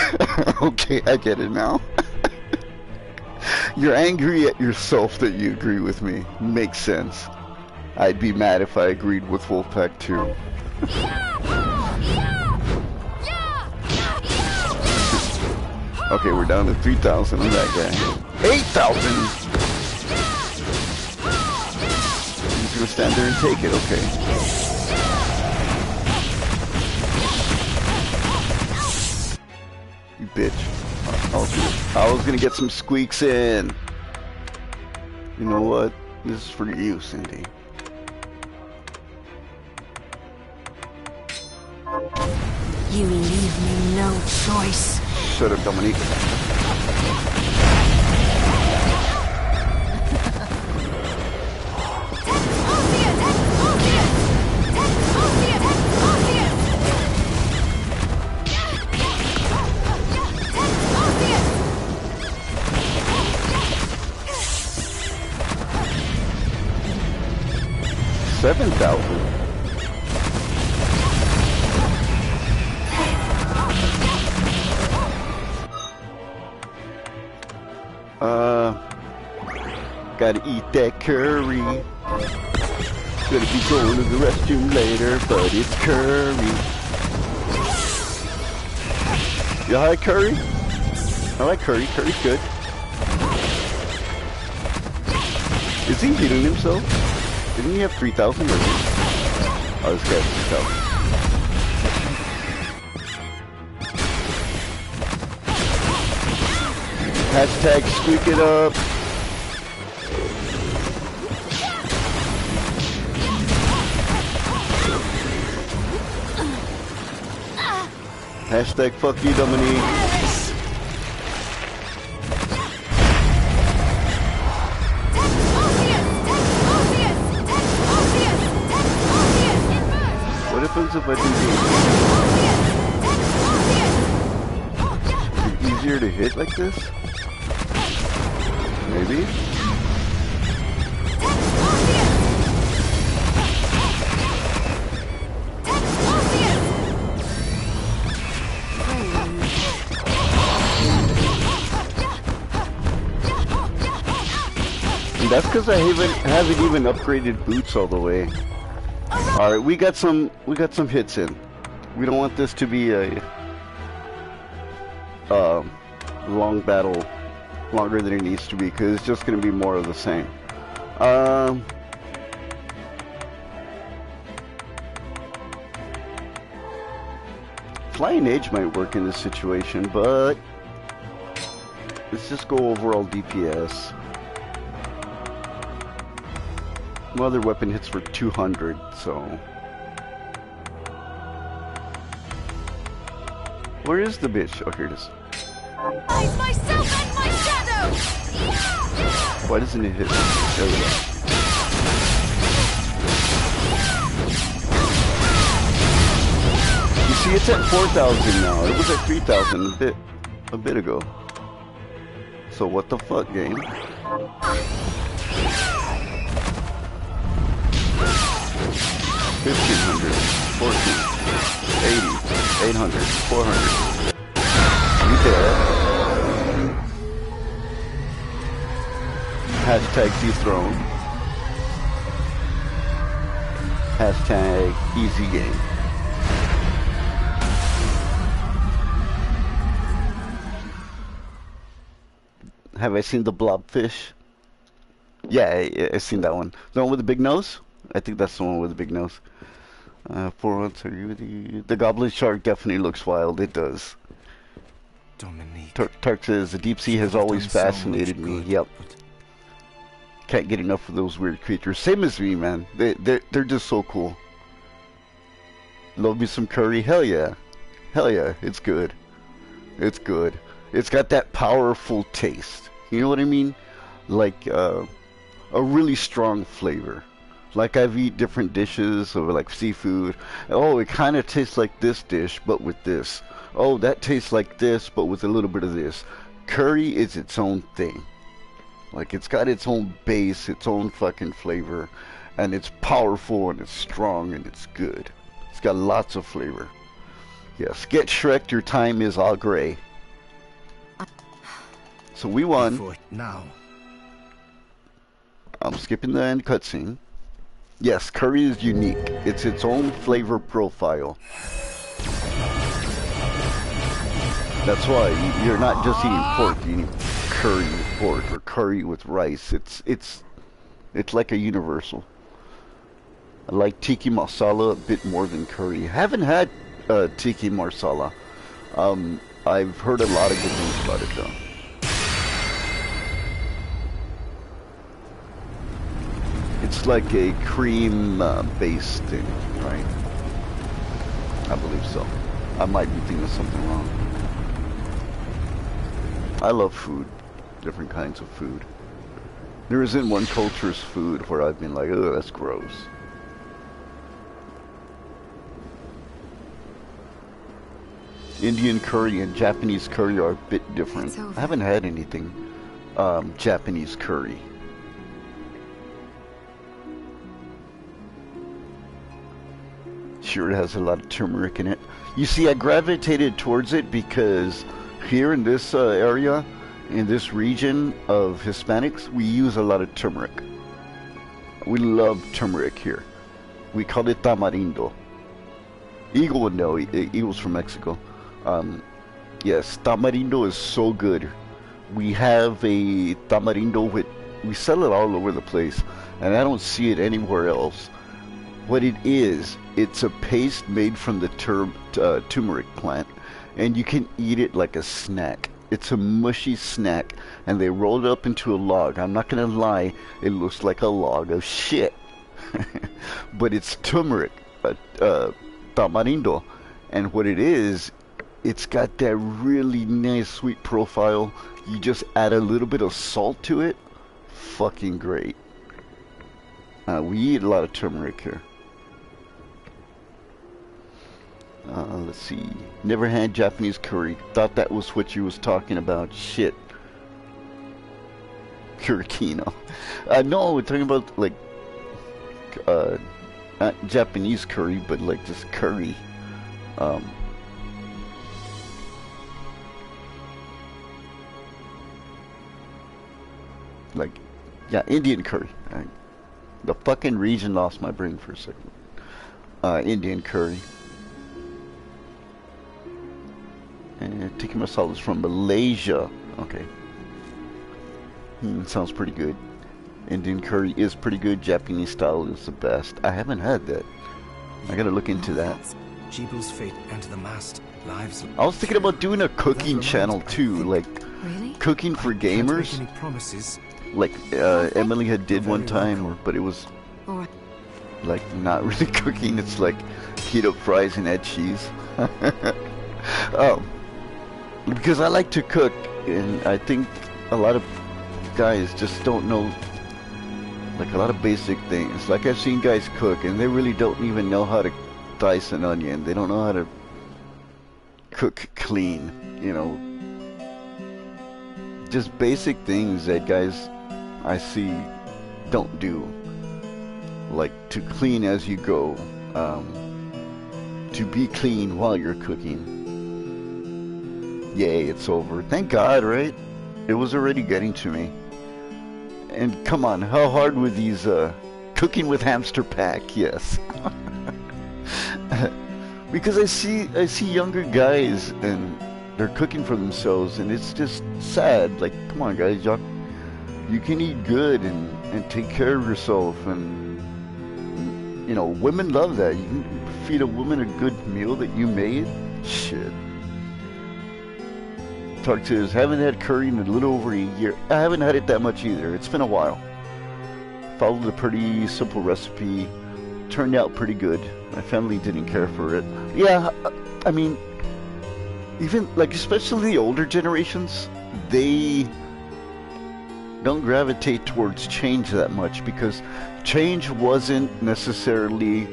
Okay, I get it now. You're angry at yourself that you agree with me. Makes sense. I'd be mad if I agreed with Wolfpack too. Okay, we're down to 3,000 on that guy. 8,000! Gonna stand there and take it, okay. You bitch. I was gonna get some squeaks in. You know what? This is for you, Cindy. You leave me no choice. Shut up, Dominique. $7,000. Gotta eat that curry. Gonna be going to the restroom later, but it's curry. You like curry? I like curry. Curry's good. Is he healing himself? Didn't he have 3,000? Oh, this guy's 3,000. Hashtag squeak it up. Hashtag fuck you, Dominique. What happens if I do this? Is it easier to hit like this? Maybe? And that's because I haven't even upgraded boots all the way. Alright, we got some hits in. We don't want this to be a long battle, longer than it needs to be, because it's just going to be more of the same. Flying Edge might work in this situation, but let's just go overall DPS. My other weapon hits for 200, so... Where is the bitch? Oh, here it is. Myself and my shadow! Why doesn't it hit? There we go. You see, it's at 4,000 now. It was at 3,000 a bit ago. So what the fuck, game? 1,500, 14, 80, 800, 400. You dead. Hashtag dethroned. Hashtag easy game. Have I seen the blobfish? Yeah, I've seen that one. The one with the big nose? I think that's the one with the big nose. 413. The goblin shark definitely looks wild. It does. Dominique. Tark says the deep sea has always fascinated me. Yep. Can't get enough of those weird creatures. Same as me, man. They're just so cool. Love me some curry. Hell yeah. Hell yeah. It's good. It's good. It's got that powerful taste. You know what I mean? Like a really strong flavor. Like I've eaten different dishes of like seafood. Oh, it kind of tastes like this dish, but with this. Oh, that tastes like this, but with a little bit of this. Curry is its own thing. Like it's got its own base, its own fucking flavor, and it's powerful and it's strong and it's good. It's got lots of flavor. Yes, get Shrek. Your time is all gray. So we won. Now. I'm skipping the end cutscene. Yes, curry is unique. It's its own flavor profile. That's why you're not just eating pork, you're eating curry with pork or curry with rice. It's like a universal. I like tiki masala a bit more than curry. Haven't had tiki masala. I've heard a lot of good things about it though. It's like a cream-based thing, right? I believe so. I might be thinking of something wrong. I love food, different kinds of food. There isn't one culture's food where I've been like, oh, that's gross. Indian curry and Japanese curry are a bit different. I haven't had anything Japanese curry. Sure, it has a lot of turmeric in it. You see, I gravitated towards it because here in this area, in this region of Hispanics, we use a lot of turmeric. We love turmeric here. We call it tamarindo. Eagle would know. Eagle's from Mexico. Yes, tamarindo is so good. We have a tamarindo with we sell it all over the place, and I don't see it anywhere else. What it is, it's a paste made from the turmeric plant, and you can eat it like a snack. It's a mushy snack, and they roll it up into a log. I'm not gonna lie, it looks like a log of shit. But it's turmeric, tamarindo, and what it is, it's got that really nice sweet profile. You just add a little bit of salt to it, fucking great. We eat a lot of turmeric here. Let's see. Never had Japanese curry. Thought that was what you was talking about. Shit. Kurikino. No, we're talking about like not Japanese curry, but like just curry. Like, yeah, Indian curry. The fucking region lost my brain for a second. Indian curry. And tikka masala is from Malaysia. Okay. Sounds pretty good. Indian curry is pretty good. Japanese style is the best. I haven't had that. I gotta look into that. Jibu's fate enter the mast. Lives. I was thinking about doing a cooking channel too, like cooking for gamers. Any promises? Like Emily had did one time, but it was like not really cooking. It's like heat up fries and add cheese. Because I like to cook, and I think a lot of guys just don't know like a lot of basic things. Like I've seen guys cook and they really don't even know how to dice an onion. They don't know how to cook clean, you know. Just basic things that guys I see don't do. Like to clean as you go, to be clean while you're cooking. Yay, it's over. Thank God, right? It was already getting to me. And come on, how hard were these cooking with hamster pack? Yes. Because I see younger guys and they're cooking for themselves, and it's just sad. Like, come on guys, y'all, you can eat good and take care of yourself, and you know, women love that. You can feed a woman a good meal that you made. Shit. Talk to us. Haven't had curry in a little over a year. I haven't had it that much either. It's been a while. Followed a pretty simple recipe. Turned out pretty good. My family didn't care for it. Yeah, I mean, even like especially the older generations, they don't gravitate towards change that much because change wasn't necessarily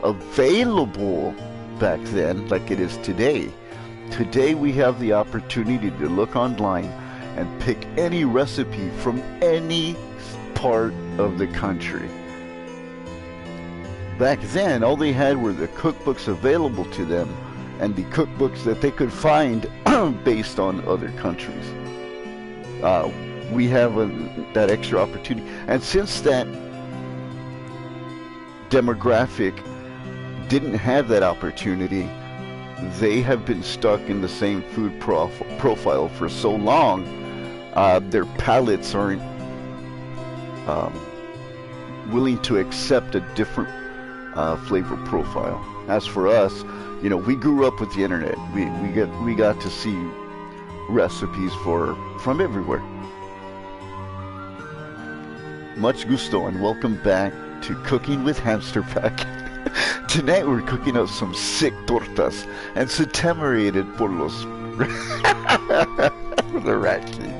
available back then like it is today. Today we have the opportunity to look online and pick any recipe from any part of the country. Back then, all they had were the cookbooks available to them and the cookbooks that they could find based on other countries. We have that extra opportunity. And since that demographic didn't have that opportunity, they have been stuck in the same food profile for so long, their palates aren't willing to accept a different flavor profile. As for us, you know, we grew up with the internet. We got to see recipes from everywhere. Much gusto and welcome back to Cooking with Hamster Pack. Tonight we're cooking up some sick tortas and saturated por los the Rat King,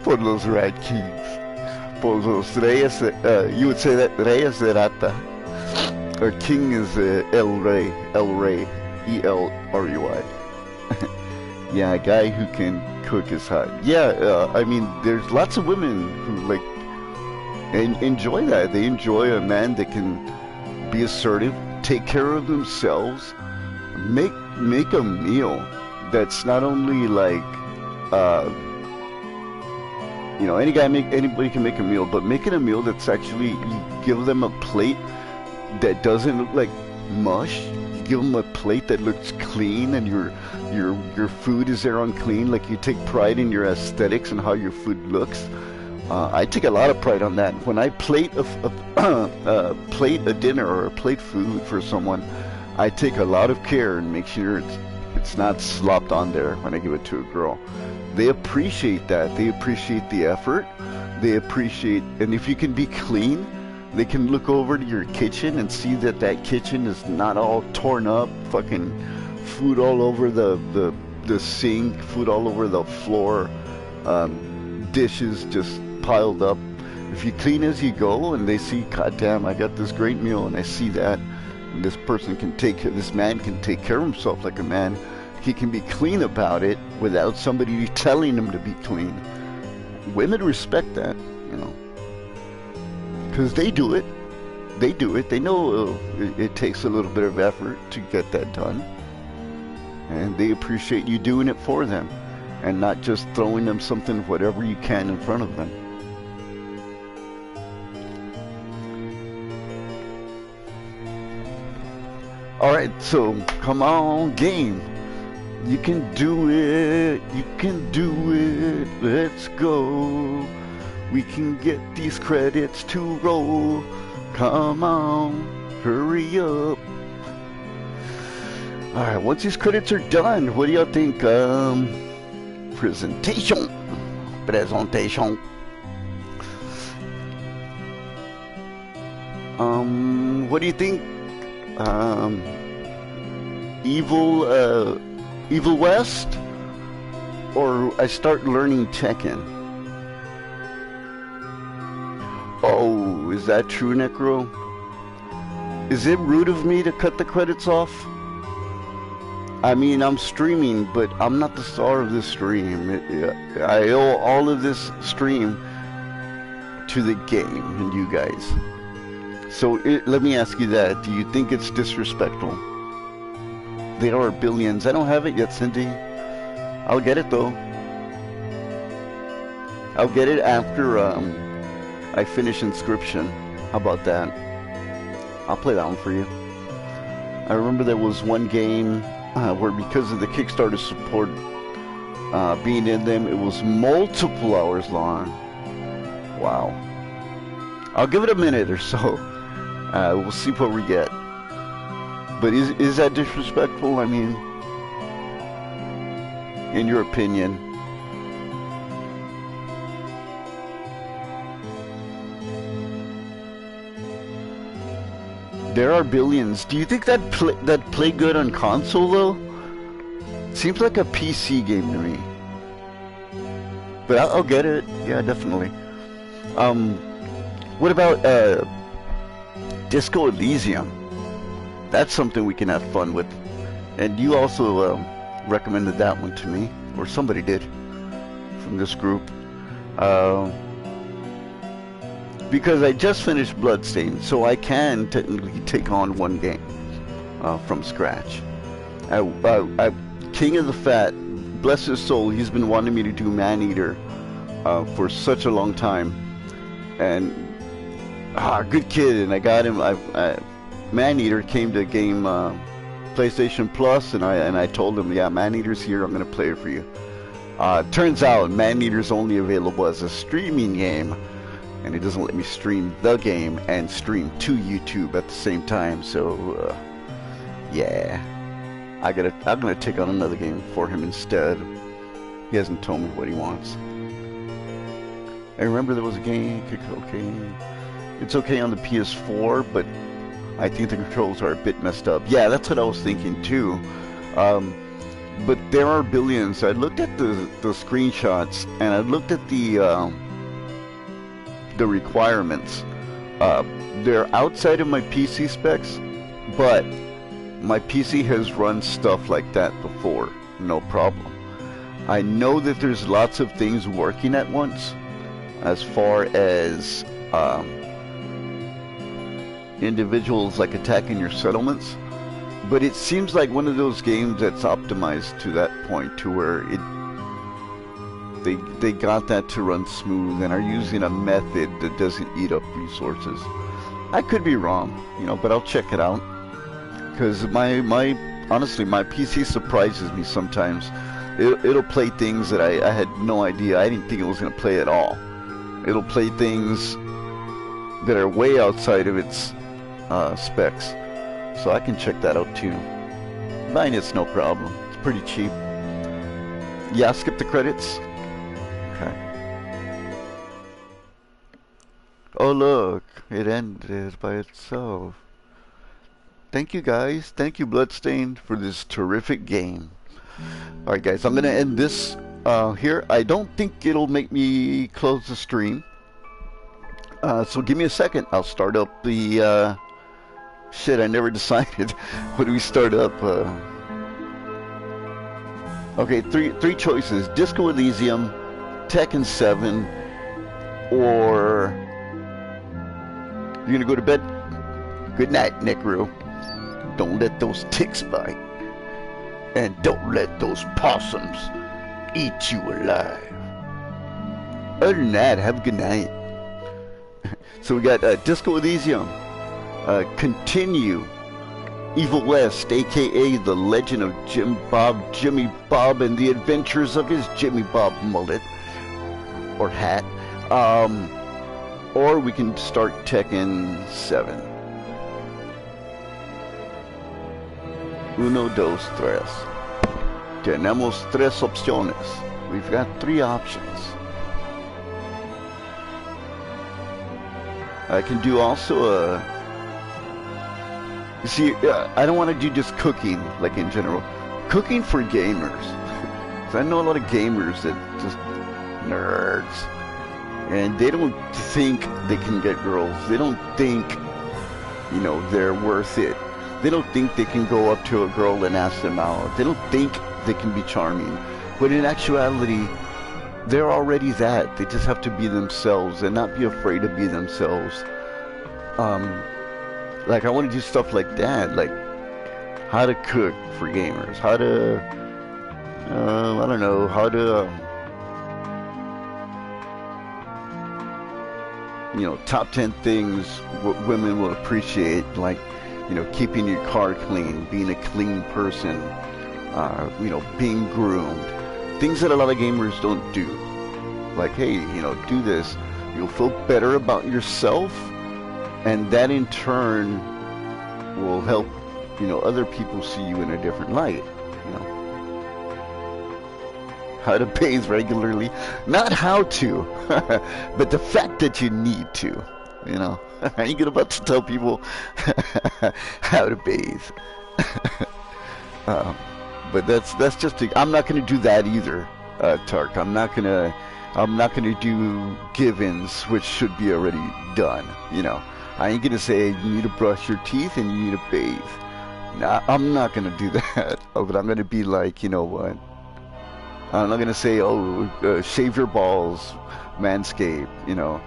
por los Rat Kings, por los Reyes. You would say that Reyes de Rata. Our king is El Rey, E-L-R-U-I. Yeah, a guy who can cook is hot. Yeah, I mean, there's lots of women who like enjoy that. They enjoy a man that can be assertive, take care of themselves, make a meal that's not only like, you know, anybody can make a meal, but making a meal that's actually, you give them a plate that doesn't look like mush. You give them a plate that looks clean, and your food is there on clean. Like you take pride in your aesthetics and how your food looks. I take a lot of pride on that. When I plate plate a dinner or plate food for someone, I take a lot of care and make sure it's not slopped on there when I give it to a girl. They appreciate that. They appreciate the effort. They appreciate, and if you can be clean, they can look over to your kitchen and see that that kitchen is not all torn up, fucking food all over the sink, food all over the floor, dishes just piled up. If you clean as you go and they see, God damn, I got this great meal, and I see that, and this man can take care of himself like a man. He can be clean about it without somebody telling him to be clean. Women respect that, you know, because they do it. They do it. They know it takes a little bit of effort to get that done, and they appreciate you doing it for them and not just throwing them something, whatever you can, in front of them. All right, so come on, game. You can do it. You can do it. Let's go. We can get these credits to roll. Come on, hurry up. All right, once these credits are done, what do y'all think? Presentation. What do you think? Evil West, or I start learning Tekken? Oh, is that true, Necro? Is it rude of me to cut the credits off? I mean, I'm streaming, but I'm not the star of this stream. I owe all of this stream to the game and you guys. So let me ask you that. Do you think it's disrespectful? There are billions. I don't have it yet, Cindy. I'll get it, though. I'll get it after I finish Inscription. How about that? I'll play that one for you. I remember there was one game where, because of the Kickstarter support being in them, it was multiple hours long. Wow. I'll give it a minute or so. We'll see what we get. But is that disrespectful? I mean, in your opinion? There are billions. Do you think that play good on console though? Seems like a PC game to me. But I'll get it. Yeah, definitely. What about Disco Elysium? That's something we can have fun with. And you also recommended that one to me, or somebody did from this group. Because I just finished Bloodstained, so I can technically take on one game from scratch. King of the Fat, bless his soul, he's been wanting me to do Maneater for such a long time. And good kid, and I got him. Maneater came to game PlayStation Plus, and I told him, yeah, Maneater's here, I'm gonna play it for you. Turns out Maneater's only available as a streaming game, and it doesn't let me stream the game and stream to YouTube at the same time. So yeah, I'm gonna take on another game for him instead. He hasn't told me what he wants. I remember there was a game, okay, it's okay on the PS4, but I think the controls are a bit messed up. Yeah, that's what I was thinking too. But there are billions. I looked at the screenshots, and I looked at the requirements. They're outside of my PC specs, but my PC has run stuff like that before, no problem. I know that there's lots of things working at once, as far as individuals like attacking your settlements, but it seems like one of those games that's optimized to that point, to where they got that to run smooth and are using a method that doesn't eat up resources. I could be wrong, you know, but I'll check it out, because honestly, my PC surprises me sometimes. It'll play things that I had no idea. I didn't think it was going to play at all. It'll play things that are way outside of its specs. So I can check that out too. Mine it's no problem. It's pretty cheap. Yeah, skip the credits. Okay. Oh look, it ended by itself. Thank you guys. Thank you Bloodstained for this terrific game. Alright guys, I'm gonna end this here. I don't think it'll make me close the stream. So give me a second. I'll start up the shit, I never decided. What do we start up? Okay, three choices. Disco Elysium, Tekken 7, or you're gonna go to bed? Good night, Necro. Don't let those ticks bite. And don't let those possums eat you alive. Other than that, have a good night. So we got Disco Elysium, Continue, Evil West, aka The Legend of Jimmy Bob and the Adventures of his Jimmy Bob mullet, or hat, or we can start Tekken 7. Uno, dos, tres. Tenemos tres opciones. We've got 3 options. I can do also a... You see, I don't want to do just cooking, like in general. Cooking for gamers. Because I know a lot of gamers that just... nerds. And they don't think they can get girls. They don't think, you know, they're worth it. They don't think they can go up to a girl and ask them out. They don't think they can be charming. But in actuality, they're already that. They just have to be themselves and not be afraid to be themselves. Like I want to do stuff like that, like how to cook for gamers, how to, I don't know, how to, you know, top 10 things women will appreciate, like, you know, keeping your car clean, being a clean person, you know, being groomed. Things that a lot of gamers don't do. Like, hey, you know, do this. You'll feel better about yourself, and that in turn will help, you know, other people see you in a different light, you know. How to bathe regularly. Not how to, but the fact that you need to, you know. I ain't about to tell people how to bathe. But that's just I'm not gonna do that either, Tark. I'm not gonna do give-ins which should be already done. You know, I ain't gonna say you need to brush your teeth and you need to bathe. Nah, I'm not gonna do that. But I'm gonna be like, you know what? I'm not gonna say, oh, shave your balls, manscape. You know,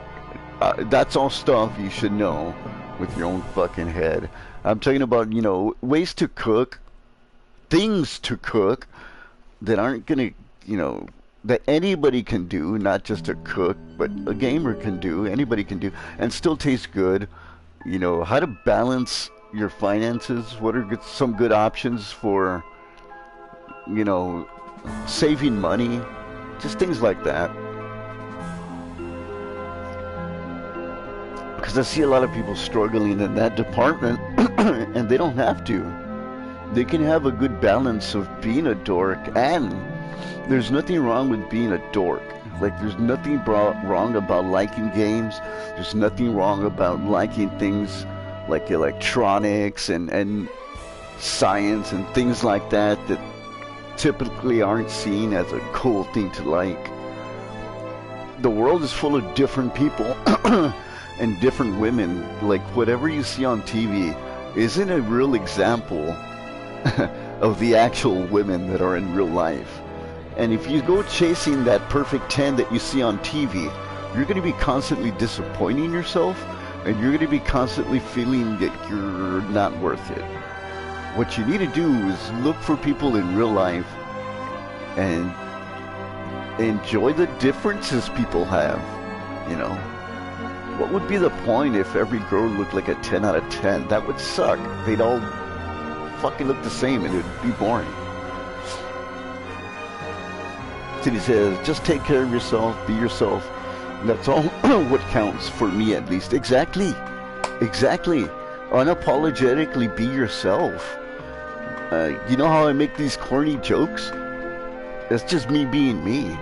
that's all stuff you should know with your own fucking head. I'm talking about, you know, ways to cook. Things to cook that aren't gonna, you know, that anybody can do, not just a cook, but a gamer can do, anybody can do, and still taste good. You know, how to balance your finances, what are some good options for, you know, saving money, just things like that. Because I see a lot of people struggling in that department, and they don't have to. They can have a good balance of being a dork, and there's nothing wrong with being a dork. Like, there's nothing wrong about liking games. There's nothing wrong about liking things like electronics and science and things like that that typically aren't seen as a cool thing to like. The world is full of different people and different women. Like, whatever you see on TV isn't a real example of the actual women that are in real life. And if you go chasing that perfect 10 that you see on TV, you're going to be constantly disappointing yourself, and you're going to be constantly feeling that you're not worth it. What you need to do is look for people in real life and enjoy the differences people have, you know. What would be the point if every girl looked like a 10 out of 10? That would suck. They'd all fucking look the same and it would be boring. So he says, just take care of yourself, be yourself, That's all what counts for me, at least. Exactly. Exactly. Unapologetically be yourself. You know how I make these corny jokes? That's just me being me.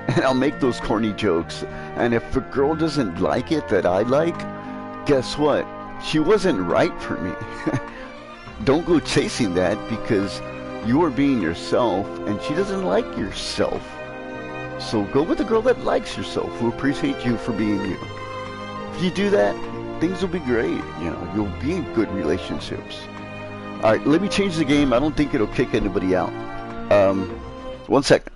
And I'll make those corny jokes. And if a girl doesn't like it that I like, guess what? She wasn't right for me. Don't go chasing that because you are being yourself and she doesn't like yourself. So go with a girl that likes yourself, who appreciates you for being you. If you do that, things will be great. You know, you'll be in good relationships. All right, let me change the game. I don't think it'll kick anybody out. 1 second.